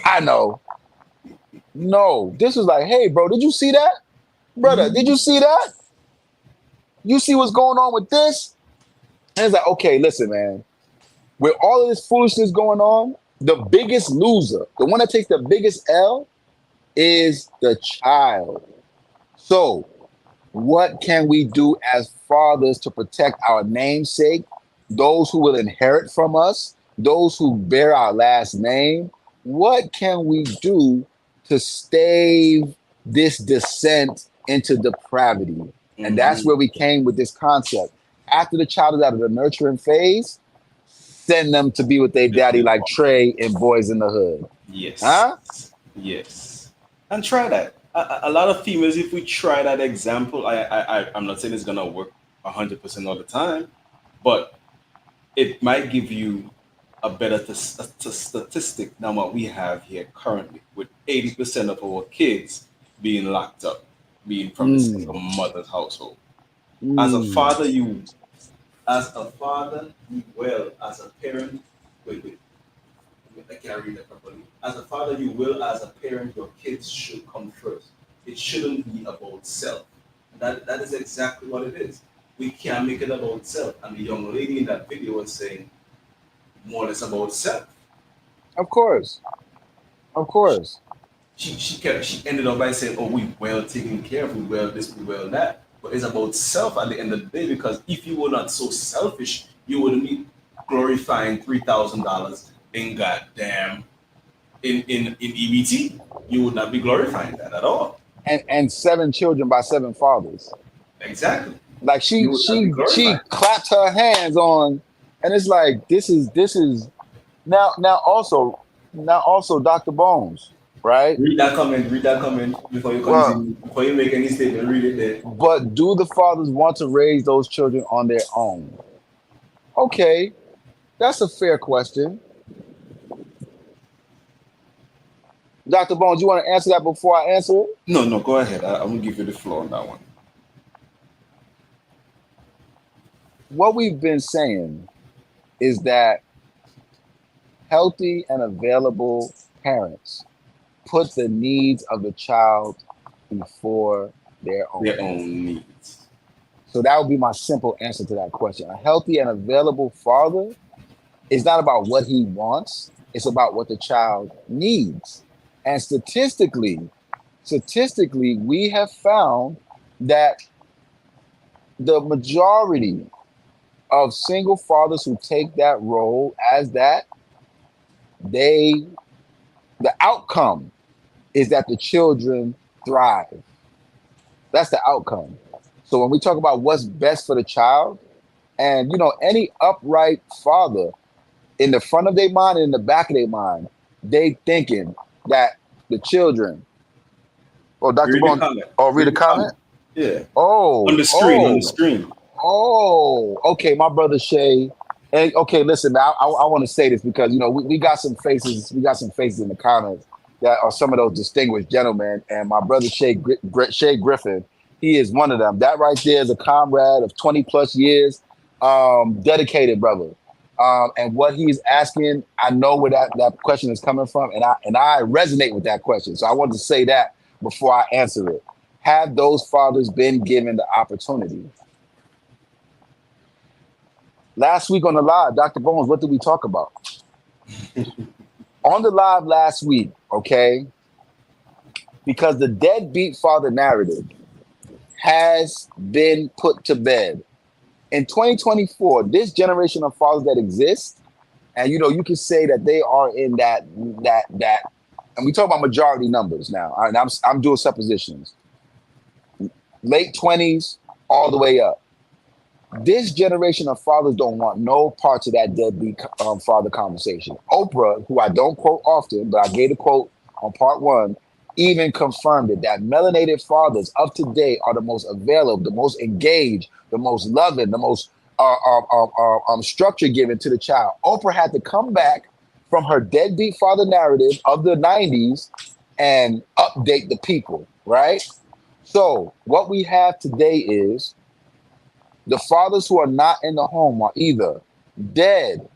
I know. No, this was like, hey, bro, did you see that? Brother, did you see that? You see what's going on with this? And it's like, okay, listen, man. With all of this foolishness going on, the biggest loser, the one that takes the biggest L, is the child. So what can we do as fathers to protect our namesake, those who will inherit from us, those who bear our last name? What can we do to stave this descent into depravity? And that's where we came with this concept. After the child is out of the nurturing phase, send them to be with their daddy like Trey in Boys in the Hood. Yes. Huh? Yes, and try that. A lot of females, if we try that example, I'm not saying it's gonna work 100% all the time, but it might give you a better statistic than what we have here currently, with 80% of our kids being locked up, being from the single mother's household. As a father, as a parent, wait, I can't read that properly. As a father, you will, as a parent, your kids should come first. It shouldn't be about self. That is exactly what it is. We can't make it about self. And the young lady in that video was saying more or less about self. Of course. She ended up by saying, "Oh, we well taken care of, we well this, we well that." But it's about self at the end of the day, because if you were not so selfish, you wouldn't be glorifying $3,000 in goddamn in EBT. You would not be glorifying that at all. And 7 children by 7 fathers. Exactly. Like she clapped her hands on, and it's like this is now also Dr. Bones, right? Read that comment before you continue. Before you make any statement, read it there. But do the fathers want to raise those children on their own? Okay, that's a fair question. Dr. Bones, you want to answer that before I answer it? No, go ahead. I'm gonna give you the floor on that one. What we've been saying is that healthy and available parents put the needs of the child before their own needs. So that would be my simple answer to that question. A healthy and available father is not about what he wants, it's about what the child needs. And statistically, we have found that the majority of single fathers who take that role as that, the outcome is that the children thrive. That's the outcome. So when we talk about what's best for the child, and any upright father, in the front of their mind and in the back of their mind, they thinking that the children. Oh, Dr. Bone. Oh, read a comment? Yeah. Oh. On the screen. Oh, okay, my brother Shay. And okay, listen, I want to say this because we got some faces in the comments that are some of those distinguished gentlemen, and my brother Shay Griffin, he is one of them. That right there is a comrade of 20 plus years, dedicated brother. And what he's asking, I know where that question is coming from, and I resonate with that question. So I wanted to say that before I answer it. Have those fathers been given the opportunity? Last week on the live, Dr. Bones, what did we talk about? On the live last week, okay, because the deadbeat father narrative has been put to bed. In 2024, this generation of fathers that exist, and you can say that they are in that, and we talk about majority numbers now. All right, I'm doing suppositions. Late 20s, all the way up. This generation of fathers don't want no parts of that deadbeat father conversation. Oprah, who I don't quote often, but I gave a quote on part 1, even confirmed it, that melanated fathers of today are the most available, the most engaged, the most loving, the most structure given to the child. Oprah had to come back from her deadbeat father narrative of the 90s and update the people, right? So what we have today is the fathers who are not in the home are either dead,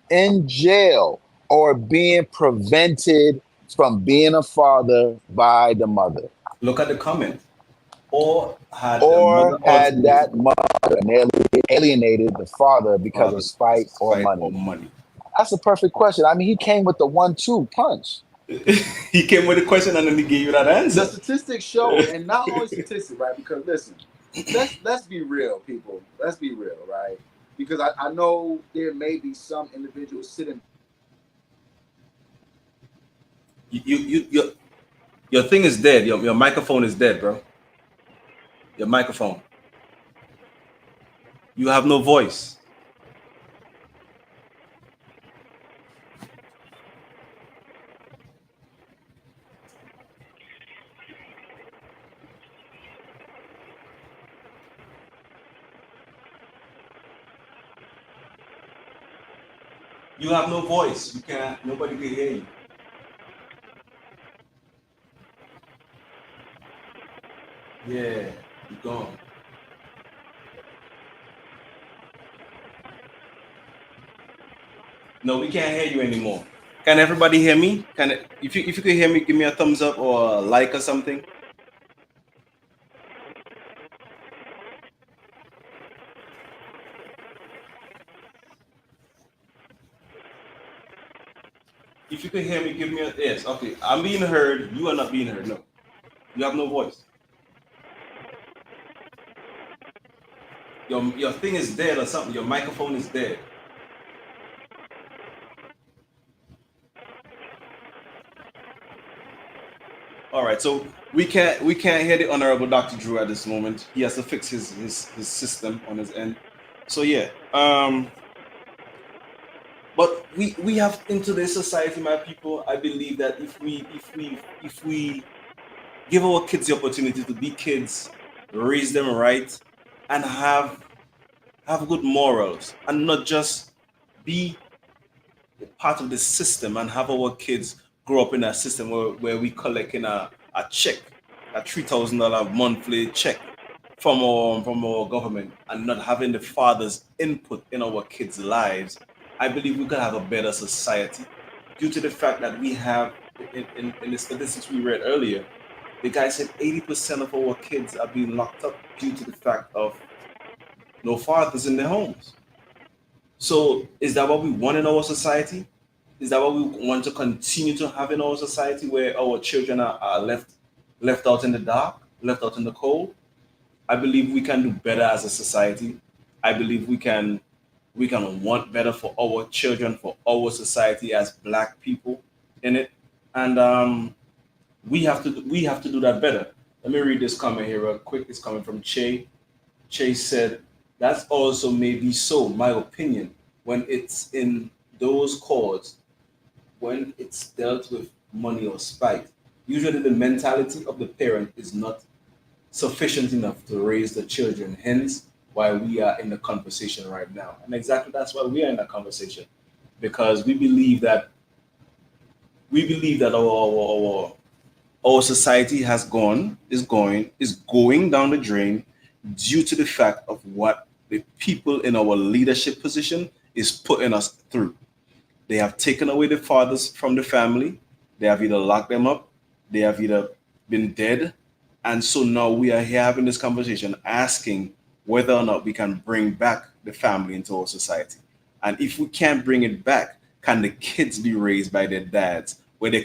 in jail, or being prevented from being a father by the mother. Look at the comment. Or had that mother alienated the father because of spite or money. That's a perfect question. I mean, he came with the 1-2 punch. He came with a question and then he gave you that answer. The statistics show, and not only statistics, right? Because listen, let's be real, people. Let's be real, right? Because I know there may be some individuals sitting. Your thing is dead. Your microphone is dead, bro. Your microphone. You have no voice. You have no voice. You can't. Nobody can hear you. Yeah, you're gone. No, we can't hear you anymore. Can everybody hear me? If you could hear me, give me a thumbs up or a like or something. If you can hear me, give me a yes. Okay, I'm being heard. You are not being heard. No, you have no voice. Your thing is dead or something. Your microphone is dead. All right, so we can't hear the Honorable Dr. Drew at this moment. He has to fix his system on his end. So yeah, but we have in today's society, my people. I believe that if we give our kids the opportunity to be kids, raise them right, and have good morals, and not just be part of the system and have our kids grow up in a system where we collecting a check, a $3,000 monthly check from our government, and not having the father's input in our kids' lives. I believe we could have a better society, due to the fact that we have in the statistics we read earlier, the guy said 80% of our kids are being locked up due to the fact of no fathers in their homes. So is that what we want in our society? Is that what we want to continue to have in our society, where our children are left out in the dark, left out in the cold? I believe we can do better as a society. I believe we can want better for our children, for our society as Black people in it, and we have to do that better. Let me read this comment here real quick. It's coming from Che. Che said, "That's also maybe so, my opinion, when it's in those chords, when it's dealt with money or spite. Usually the mentality of the parent is not sufficient enough to raise the children, hence why we are in the conversation right now." And exactly that's why we are in that conversation, because we believe that our society is going down the drain due to the fact of what the people in our leadership position is putting us through. They have taken away the fathers from the family. They have either locked them up, they have either been dead. And so now we are here having this conversation, asking whether or not we can bring back the family into our society. And if we can't bring it back, can the kids be raised by their dads, where they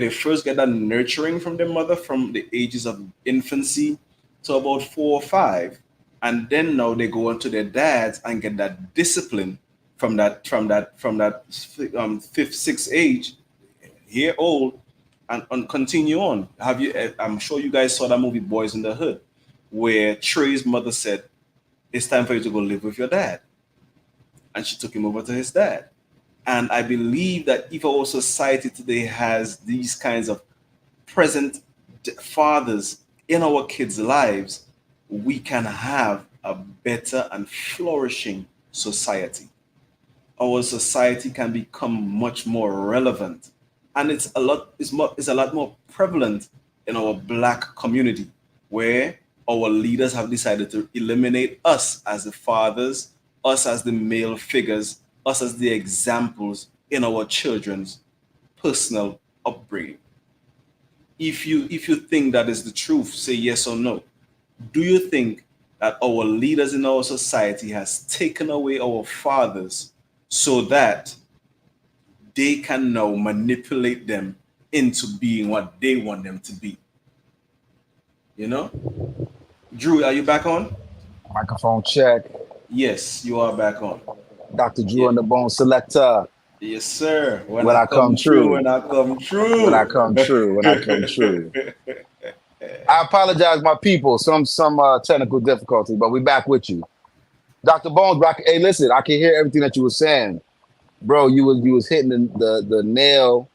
first get that nurturing from their mother from the ages of infancy to about 4 or 5, and then now they go on to their dads and get that discipline from that 5th, 6th age, year old, and continue on. I'm sure you guys saw that movie Boys in the Hood, where Trey's mother said, "It's time for you to go live with your dad," and she took him over to his dad. And I believe that if our society today has these kinds of present fathers in our kids' lives, we can have a better and flourishing society. Our society can become much more relevant, and it's a lot more prevalent in our Black community, where our leaders have decided to eliminate us as the fathers, us as the male figures, us as the examples in our children's personal upbringing. If you think that is the truth, say yes or no. Do you think that our leaders in our society has taken away our fathers so that they can now manipulate them into being what they want them to be? You know? Drew, are you back on? Microphone check. Yes, you are back on. Dr. Drew on the Bone Selector. Yes, sir. When I come true. When I come true. When I come true. When I come true. I apologize, my people. Some technical difficulties, but we back with you. Dr. Bones, bro, hey, listen, I can hear everything that you were saying. Bro, you was hitting the nail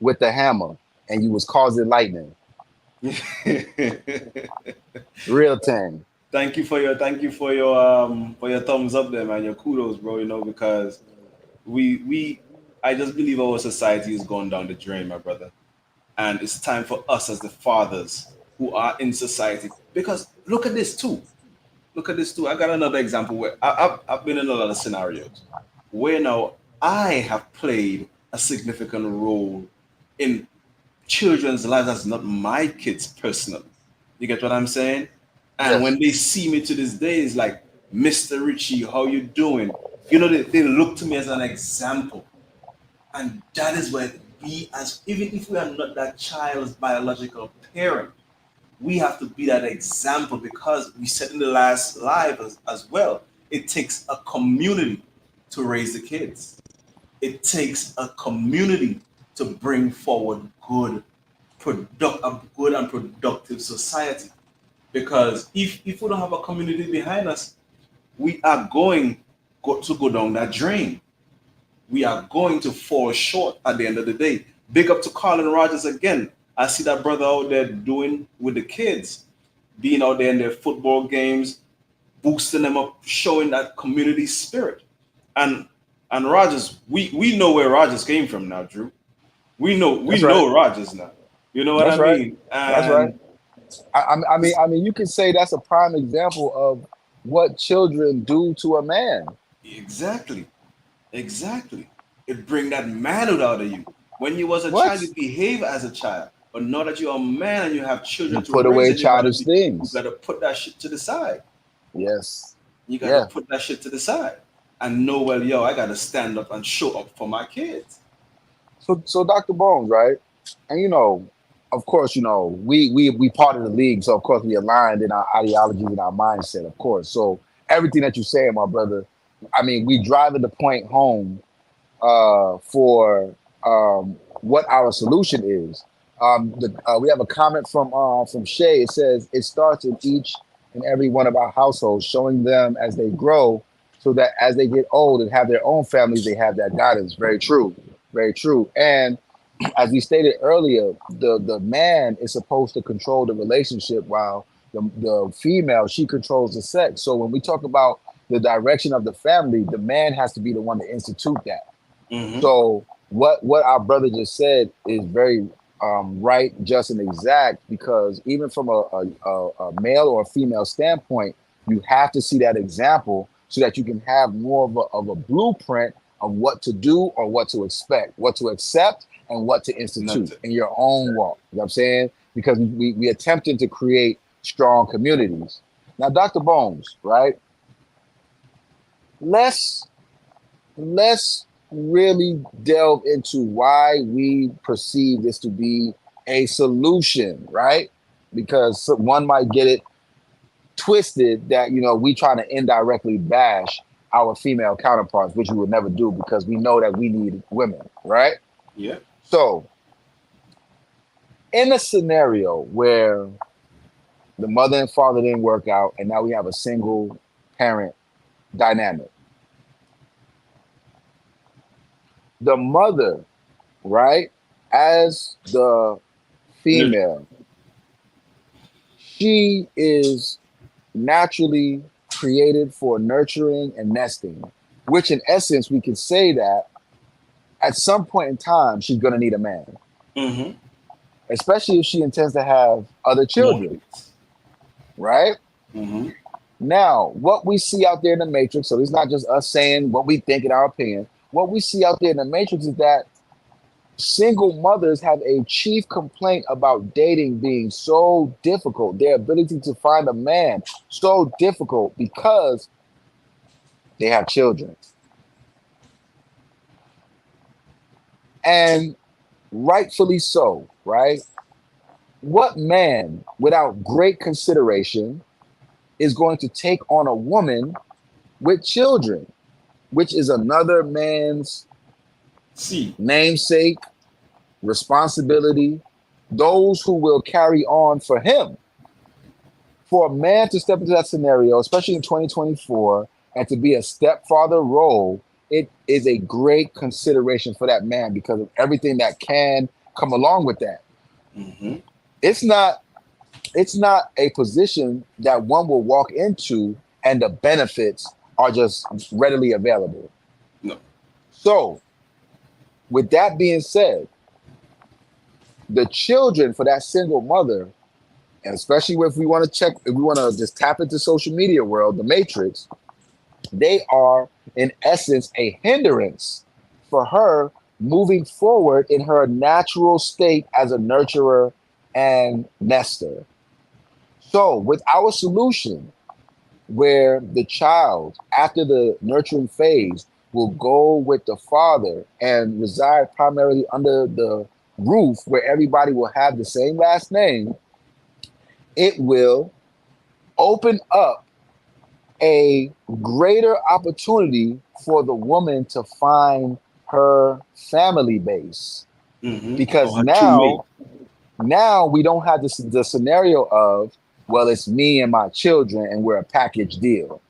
with the hammer, and you was causing lightning. Real thing. Thank you for your thumbs up there, man. Your kudos, bro. You know, because I just believe our society is going down the drain, my brother. And it's time for us as the fathers who are in society. Because look at this too. Look at this too. I got another example where I've been in a lot of scenarios where now I have played a significant role in children's lives that's not my kids personally. You get what I'm saying? And Yes. when they see me to this day, it's like, Mr. Richie, how you doing? You know, they look to me as an example. And that is where we, as even if we are not that child's biological parent, we have to be that example, because we said in the last live as well, it takes a community to raise the kids. It takes a community to bring forward a good and productive society. Because if we don't have a community behind us, we are going to go down that drain. We are going to fall short at the end of the day. Big up to Carlin Rogers again. I see that brother out there doing with the kids, being out there in their football games, boosting them up, showing that community spirit. And Rogers, we know where Rogers came from now, Drew. We know Rogers now. You know what That's I right. mean? That's right. I mean, you could say that's a prime example of what children do to a man. Exactly. It bring that manhood out of you. When you was a What? child, you behave as a child. But now that you're a man and you have children You to put raise, away and you gotta childish things. You got to put that shit to the side. Yes. You got to put that shit to the side and know, well, yo, I got to stand up and show up for my kids. So Dr. Bones, right? And you know, of course, you know, we part of the league, so of course we aligned in our ideologies and our mindset, of course. So everything that you're saying, my brother, I mean, we driving the point home for what our solution is. We have a comment from Shay. It says it starts in each and every one of our households, showing them as they grow, so that as they get old and have their own families, they have that guidance. Very true, very true. And as we stated earlier, the man is supposed to control the relationship, while the female, she controls the sex. So when we talk about the direction of the family, the man has to be the one to institute that. Mm-hmm. So what our brother just said is very right, just and exact, because even from a male or a female standpoint, you have to see that example so that you can have more of a blueprint of what to do or what to expect, what to accept and what to institute in your own walk. You know what I'm saying? Because we attempted to create strong communities. Now, Dr. Bones, right? Let's really delve into why we perceive this to be a solution, right? Because one might get it twisted that, you know, we trying to indirectly bash our female counterparts, which we would never do, because we know that we need women, right? Yeah. So in a scenario where the mother and father didn't work out and now we have a single parent dynamic, the mother, right, as the female, she is naturally created for nurturing and nesting, which in essence, we could say that at some point in time, she's going to need a man, Mm-hmm. especially if she intends to have other children, right? Mm-hmm. Now, what we see out there in the matrix, so it's not just us saying what we think in our opinion, what we see out there in the matrix is that single mothers have a chief complaint about dating being so difficult, their ability to find a man so difficult because they have children. And rightfully so, right? What man, without great consideration, is going to take on a woman with children, which is another man's namesake, responsibility, those who will carry on for him. For a man to step into that scenario, especially in 2024, and to be a stepfather role, it is a great consideration for that man because of everything that can come along with that. Mm-hmm. It's not a position that one will walk into and the benefits are just readily available. No. So, with that being said, the children for that single mother, and especially if we want to check, if we want to just tap into social media world, the matrix, they are in essence a hindrance for her moving forward in her natural state as a nurturer and nester. So with our solution, where the child after the nurturing phase will go with the father and reside primarily under the roof where everybody will have the same last name, it will open up a greater opportunity for the woman to find her family base. Because now we don't have the scenario of, well, it's me and my children and we're a package deal.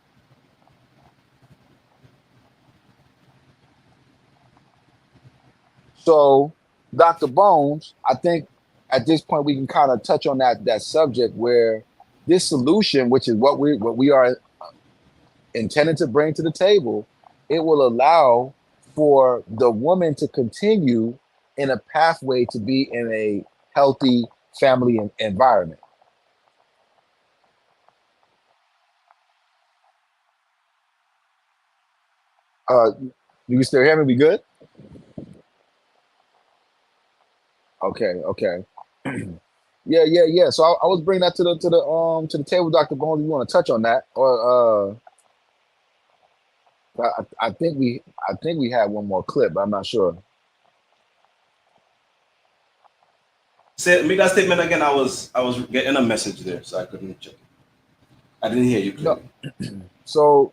So, Dr. Bones, I think at this point we can kind of touch on that subject where this solution, which is what we are intended to bring to the table, it will allow for the woman to continue in a pathway to be in a healthy family environment. You still hear me? We good? Okay. Yeah. So I was bringing that to the table, Dr. Bones. You want to touch on that, or I think we had one more clip, but I'm not sure. Make that statement again. I was getting a message there, so I couldn't check. I didn't hear you clearly. No. So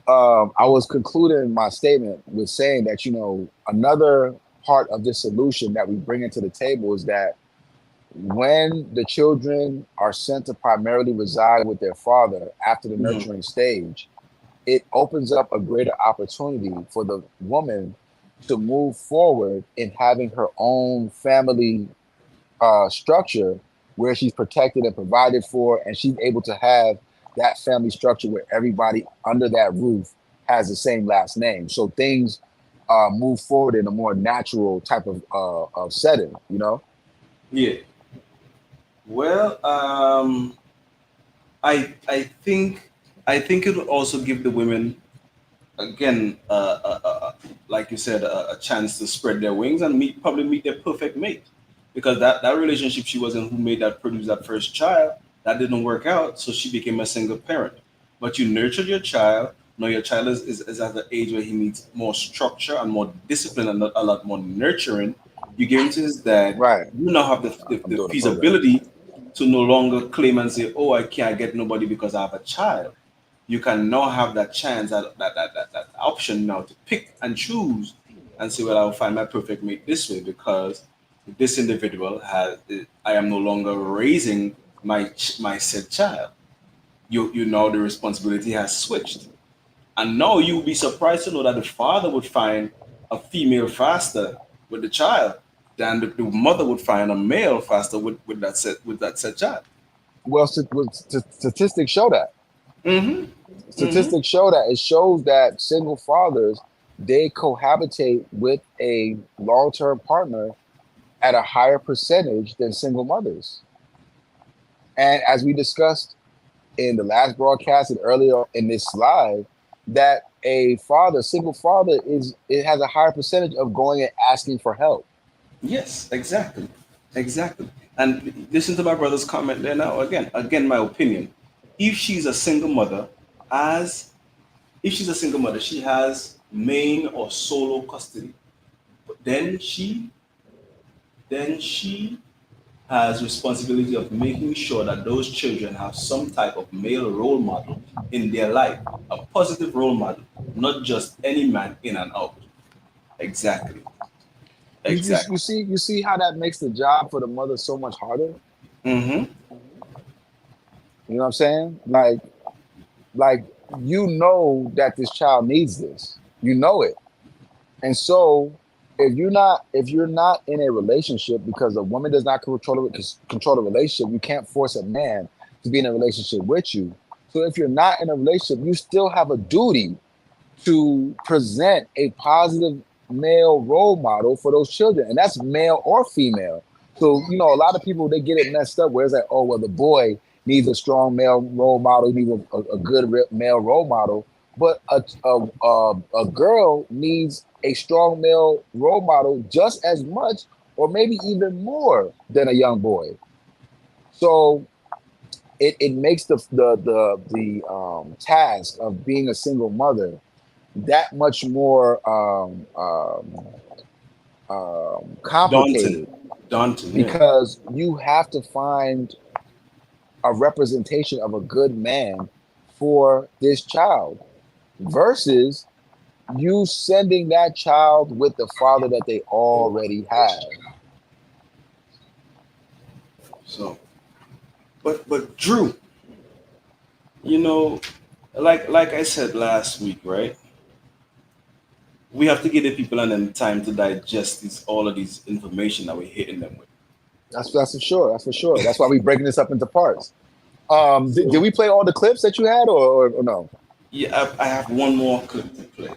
I was concluding my statement with saying that, another part of this solution that we bring into the table is that when the children are sent to primarily reside with their father after the nurturing stage, it opens up a greater opportunity for the woman to move forward in having her own family structure where she's protected and provided for, and she's able to have that family structure where everybody under that roof has the same last name. So things move forward in a more natural type of setting, Yeah. Well, I think it will also give the women, again, like you said, a chance to spread their wings and probably meet their perfect mate, because that relationship she was in, who made that produce that first child, that didn't work out, so she became a single parent. But you nurtured your child. Now your child is at the age where he needs more structure and more discipline and a lot more nurturing. You give him to his dad. Right. You now have the feasibility to no longer claim and say, "Oh, I can't get nobody because I have a child." You can now have that chance, that option now to pick and choose and say, "Well, I'll find my perfect mate this way because this individual I am no longer raising my said child." You know the responsibility has switched. And now you'll be surprised to know that the father would find a female faster with the child than the mother would find a male faster with that said child. Well, statistics show that. Statistics show that. It shows that single fathers, they cohabitate with a long-term partner at a higher percentage than single mothers. And as we discussed in the last broadcast and earlier in this live, that a single father it has a higher percentage of going and asking for help. Yes, exactly. And listen to my brother's comment there now. Again, my opinion. If she's a single mother, she has main or solo custody. But then she has responsibility of making sure that those children have some type of male role model in their life, a positive role model, not just any man in and out. Exactly. You see how that makes the job for the mother so much harder? Mm-hmm. You know what I'm saying? Like that this child needs this. You know it. And so if you're not in a relationship, because a woman does not control the relationship, you can't force a man to be in a relationship with you. So if you're not in a relationship, you still have a duty to present a positive male role model for those children, and that's male or female. So, you know, a lot of people, they get it messed up where it's like, oh, well, the boy needs a strong male role model, he needs a good male role model, but a girl needs a strong male role model just as much or maybe even more than a young boy. So it makes the task of being a single mother that much more complicated. Daunting, because you have to find a representation of a good man for this child versus you sending that child with the father that they already have. So, but Drew, you know, like I said last week, right? We have to give the people and them time to digest all of these information that we're hitting them with. That's for sure. That's for sure. That's why we're breaking this up into parts. Did we play all the clips that you had, or no? Yeah, I have one more clip to play.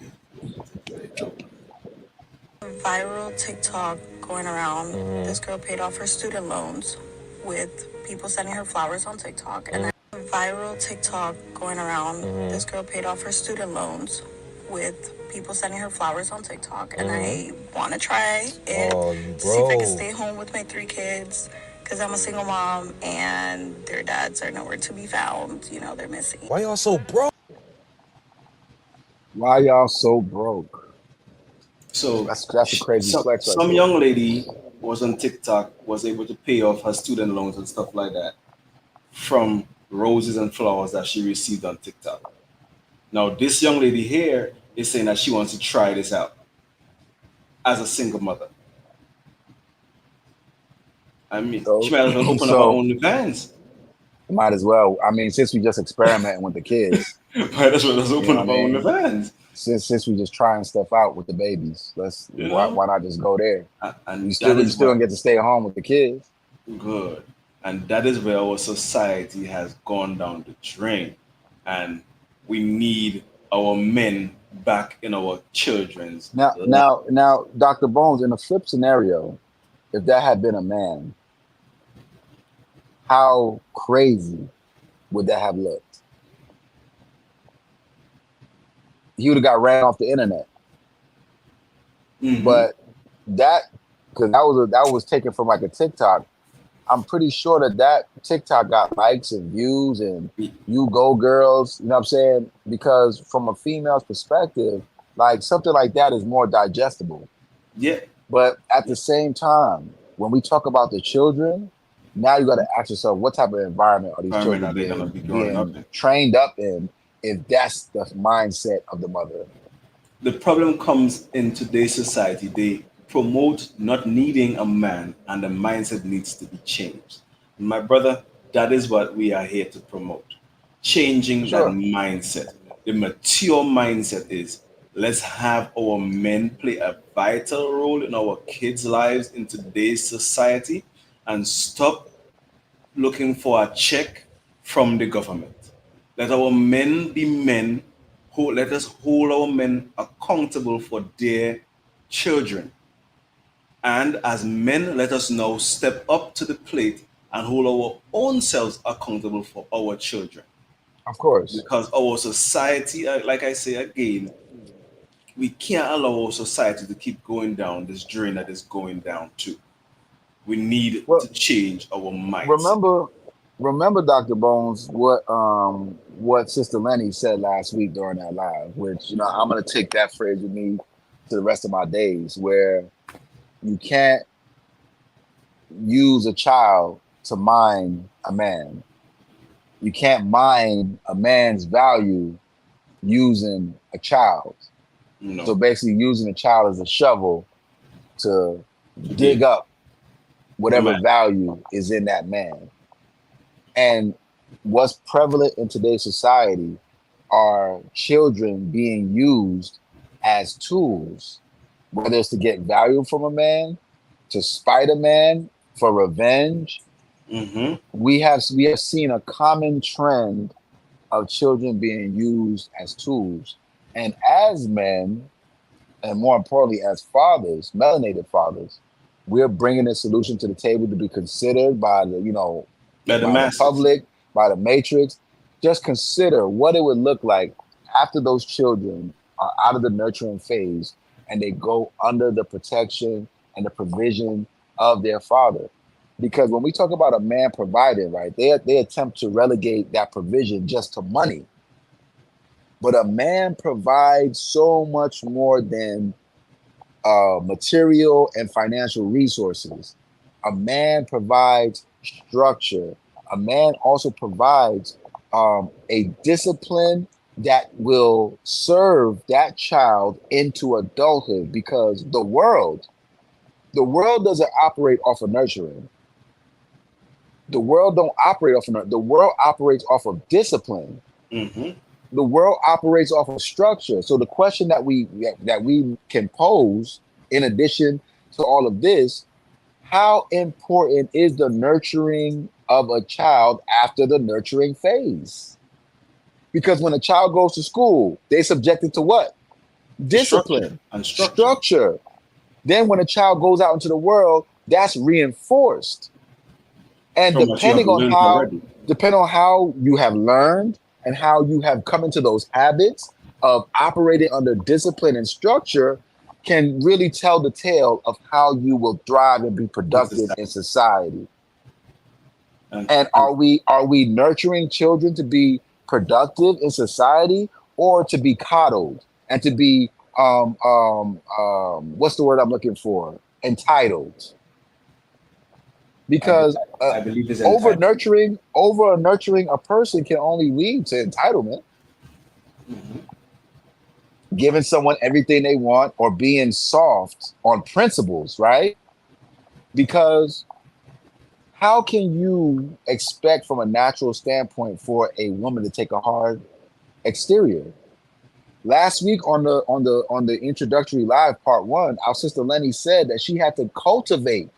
Viral TikTok going around. This girl paid off her student loans with people sending her flowers on TikTok. And viral TikTok going around. This girl paid off her student loans with people sending her flowers on TikTok. And I want to try it, see if I can stay home with my 3 kids. Because I'm a single mom and their dads are nowhere to be found. You know, they're missing. Why y'all so broke? Why y'all so broke? So that's a crazy flex. Some young lady was on TikTok, was able to pay off her student loans and stuff like that from roses and flowers that she received on TikTok. Now, this young lady here is saying that she wants to try this out as a single mother. I mean, she might as well open up her own events. Might as well. I mean, since we just experimenting with the kids, might as well just open up our own events. Since we just trying stuff out with the babies, why not just go there? And you still don't get to stay home with the kids. Good, and that is where our society has gone down the drain, and we need our men back in our children's life. Now, Dr. Bones, in a flip scenario, if that had been a man, how crazy would that have looked? He would have got ran off the internet. But because that was taken from like a TikTok, I'm pretty sure that TikTok got likes and views and you go girls, you know what I'm saying? Because from a female's perspective, like something like that is more digestible. Yeah. But at the same time, when we talk about the children, now you got to ask yourself, what type of environment are these children being trained up in if that's the mindset of the mother? The problem comes in today's society. They promote not needing a man, and the mindset needs to be changed. My brother, that is what we are here to promote. Changing that mindset. The mature mindset is, let's have our men play a vital role in our kids' lives in today's society and stop looking for a check from the government. Let our men be men. Let us hold our men accountable for their children. And as men, let us now step up to the plate and hold our own selves accountable for our children. Of course. Because our society, like I say again, we can't allow our society to keep going down this drain that is going down too. We need to change our minds. Remember, Dr. Bones, what Sister Lenny said last week during that live, which, you know, I'm going to take that phrase with me to the rest of my days, where you can't use a child to mine a man. You can't mine a man's value using a child. No. So basically using a child as a shovel to dig up whatever value is in that man. And what's prevalent in today's society are children being used as tools, whether it's to get value from a man, to spite a man, for revenge. We have seen a common trend of children being used as tools. And as men, and more importantly, as fathers, melanated fathers, we're bringing a solution to the table to be considered by the, By the by the masses. public, by the matrix. Just consider what it would look like after those children are out of the nurturing phase and they go under the protection and the provision of their father. Because when we talk about a man providing, right, they attempt to relegate that provision just to money. But a man provides so much more than material and financial resources. A man provides structure. A man also provides a discipline that will serve that child into adulthood, because the world doesn't operate off of nurturing. The world don't operate off of nurturing. The world operates off of discipline. Mm-hmm. The world operates off of structure. So the question that we can pose, in addition to all of this, how important is the nurturing of a child after the nurturing phase? Because when a child goes to school, they're subjected to what? Discipline and structure. Then when a child goes out into the world, that's reinforced. And depending on how you have learned and how you have come into those habits of operating under discipline and structure, can really tell the tale of how you will thrive and be productive in society. And are we nurturing children to be productive in society, or to be coddled and to be what's the word I'm looking for? Entitled. Because I believe it's over nurturing a person can only lead to entitlement. Mm-hmm. Giving someone everything they want, or being soft on principles, right? Because how can you expect from a natural standpoint for a woman to take a hard exterior? Last week on the introductory live part 1, our sister Lenny said that she had to cultivate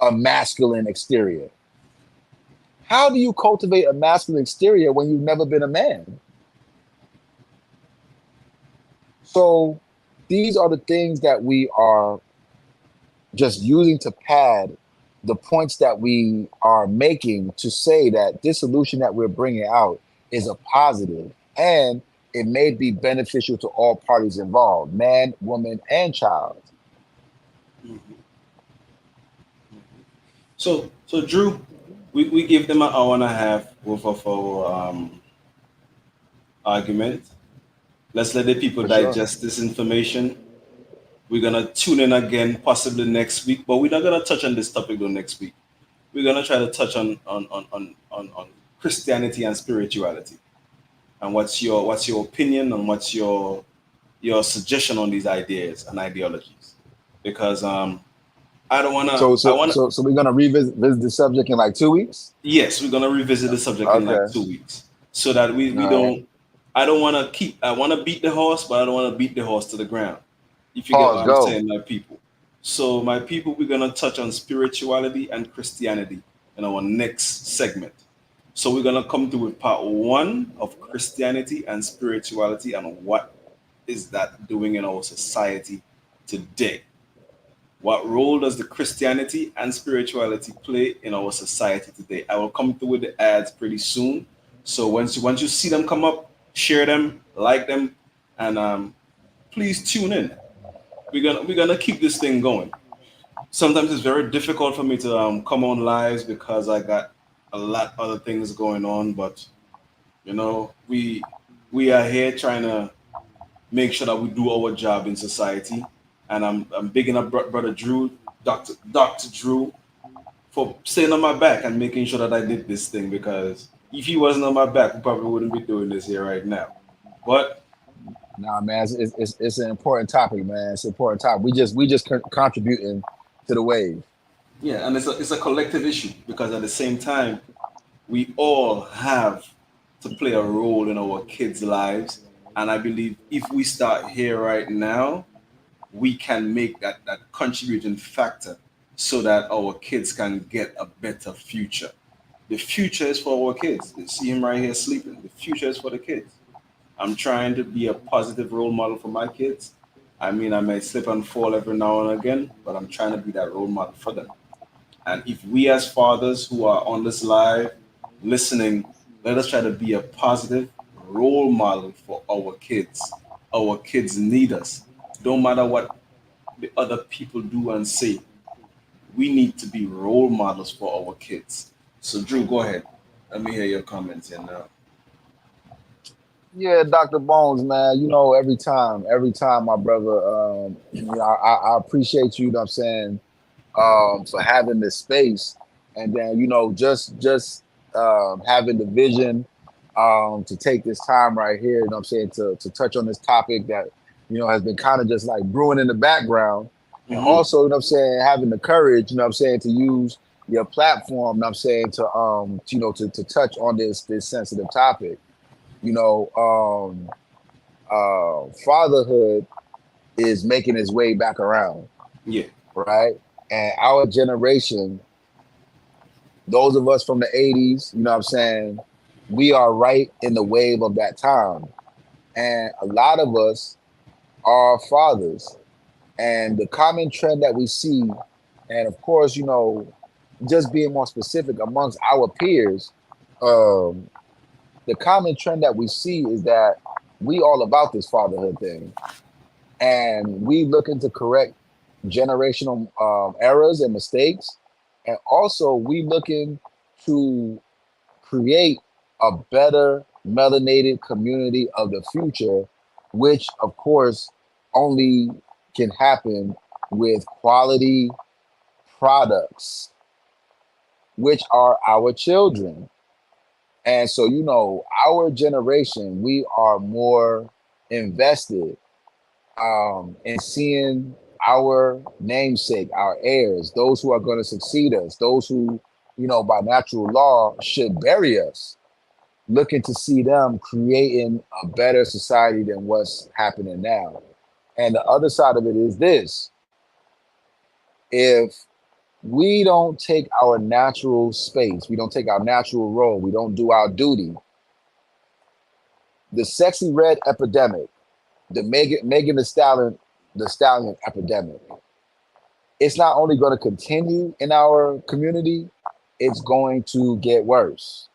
a masculine exterior. How do you cultivate a masculine exterior when you've never been a man? So these are the things that we are just using to pad the points that we are making to say that this solution that we're bringing out is a positive, and it may be beneficial to all parties involved, man, woman, and child. Mm-hmm. So Drew, we give them an hour and a half worth of our argument. Let's let the people digest this information. We're gonna tune in again, possibly next week, but we're not gonna touch on this topic though next week. We're gonna try to touch on Christianity and spirituality. And what's your opinion, and what's your suggestion on these ideas and ideologies? Because I don't want to. So we're gonna revisit the subject in like 2 weeks. Yes, we're gonna revisit the subject in like 2 weeks, so that we don't. I don't want to keep. I want to beat the horse, but I don't want to beat the horse to the ground. If you get what I'm saying, my people. So, my people, we're gonna touch on spirituality and Christianity in our next segment. So, we're gonna come through with part 1 of Christianity and spirituality, and what is that doing in our society today. What role does the Christianity and spirituality play in our society today? I will come through with the ads pretty soon. So once you see them come up, share them, like them, and please tune in. We're gonna keep this thing going. Sometimes it's very difficult for me to come on lives because I got a lot of other things going on. But we are here trying to make sure that we do our job in society. And I'm bigging up Brother Drew, Dr. Drew, for staying on my back and making sure that I did this thing, because if he wasn't on my back, we probably wouldn't be doing this here right now. But nah, man, it's an important topic, man. It's an important topic. We just contributing to the wave. Yeah, and it's a collective issue, because at the same time, we all have to play a role in our kids' lives. And I believe if we start here right now, we can make that contributing factor so that our kids can get a better future. The future is for our kids. You see him right here sleeping. The future is for the kids. I'm trying to be a positive role model for my kids. I mean, I may slip and fall every now and again, but I'm trying to be that role model for them. And if we as fathers who are on this live listening, let us try to be a positive role model for our kids. Our kids need us. Don't matter what the other people do and say. We need to be role models for our kids. So Drew, go ahead. Let me hear your comments here now. Yeah, Dr. Bones, man. You know, every time, my brother. You know, I appreciate you. You know what I'm saying, for having this space, and then you know, just having the vision, to take this time right here. You know what I'm saying, to touch on this topic that you know has been kind of just like brewing in the background, and also you know what I'm saying, having the courage. You know what I'm saying, to use your platform. You know what I'm saying, to you know to touch on this sensitive topic. You know, fatherhood is making its way back around. Yeah. Right. And our generation, those of us from the 80s, you know what I'm saying, we are right in the wave of that time. And a lot of us are fathers. And the common trend that we see, and of course, you know, just being more specific amongst our peers, the common trend that we see is that we all about this fatherhood thing, and we looking to correct generational errors and mistakes, and also we looking to create a better melanated community of the future, which of course only can happen with quality products, which are our children. And so, you know, our generation, we are more invested in seeing our namesake, our heirs, those who are going to succeed us, those who, you know, by natural law should bury us, looking to see them creating a better society than what's happening now. And the other side of it is this: if we don't take our natural space, we don't take our natural role, we don't do our duty, the sexy red epidemic, the Megan Thee Stallion epidemic, it's not only going to continue in our community, it's going to get worse.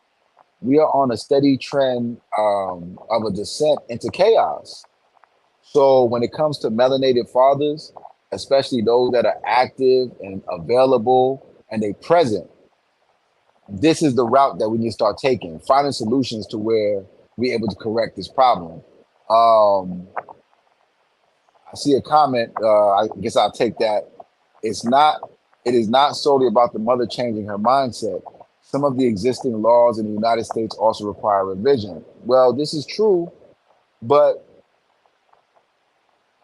We are on a steady trend of a descent into chaos. So when it comes to melanated fathers, especially those that are active and available and they present, this is the route that we need to start taking, finding solutions to where we're able to correct this problem. I see a comment, I guess I'll take that. It is not solely about the mother changing her mindset. Some of the existing laws in the United States also require revision. Well, this is true, but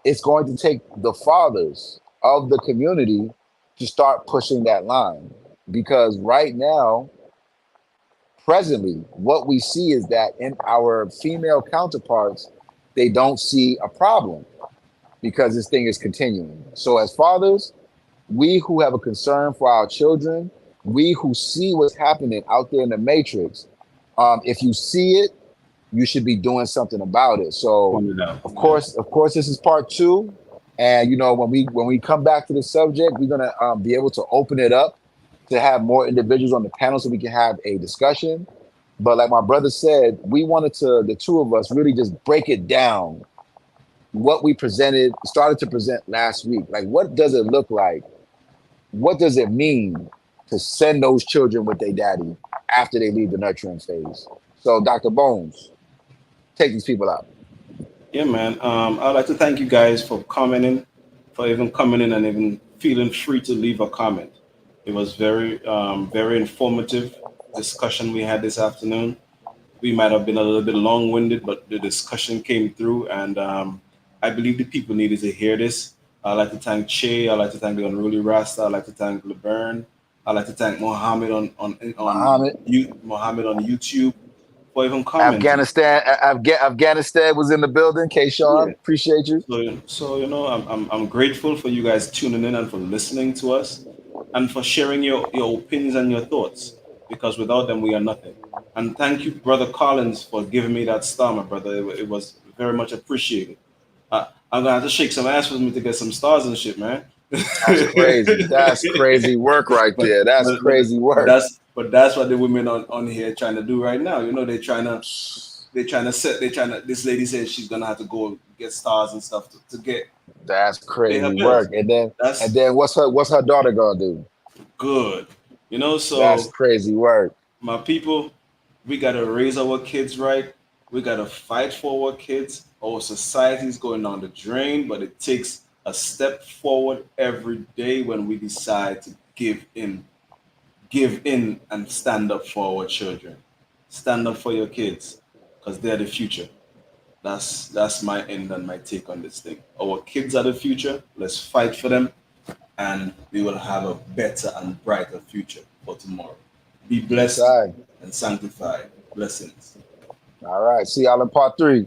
it's going to take the fathers of the community to start pushing that line. Because right now, presently, what we see is that in our female counterparts, they don't see a problem because this thing is continuing. So as fathers, we who have a concern for our children, we who see what's happening out there in the matrix, if you see it, you should be doing something about it. So of course, this is part 2. And you know, when we come back to the subject, we're gonna be able to open it up to have more individuals on the panel so we can have a discussion. But like my brother said, we wanted to, the two of us, really just break it down. What we started to present last week. Like, what does it look like? What does it mean to send those children with their daddy after they leave the nurturing phase? So Dr. Bones, take these people out. Yeah, man. I'd like to thank you guys for commenting, for even coming in and even feeling free to leave a comment. It was very, very informative discussion we had this afternoon. We might have been a little bit long-winded, but the discussion came through, and I believe the people needed to hear this. I'd like to thank Che. I'd like to thank the Unruly Rasta. I'd like to thank LeBurn. I'd like to thank Mohammed on YouTube for even commenting. Afghanistan was in the building. K-Sean, yeah. Appreciate you. So you know, I'm grateful for you guys tuning in and for listening to us and for sharing your opinions and your thoughts. because without them we are nothing. And thank you, Brother Collins, for giving me that star, my brother. It was very much appreciated. I'm gonna have to shake some ass with me to get some stars and shit, man. That's crazy. That's crazy work right there. That's crazy work. But that's what the women on here trying to do right now. You know, this lady says she's gonna have to go get stars and stuff to get. That's crazy work. And then what's her daughter gonna do? Good. You know, so that's crazy work. My people, we gotta raise our kids right. We gotta fight for our kids. Our society is going down the drain, but it takes a step forward every day when we decide to give in and stand up for our children. Stand up for your kids, because they're the future. That's my end and my take on this thing. Our kids are the future. Let's fight for them, and we will have a better and brighter future for tomorrow. Be blessed and sanctified. Blessings. All right. See y'all in part 3.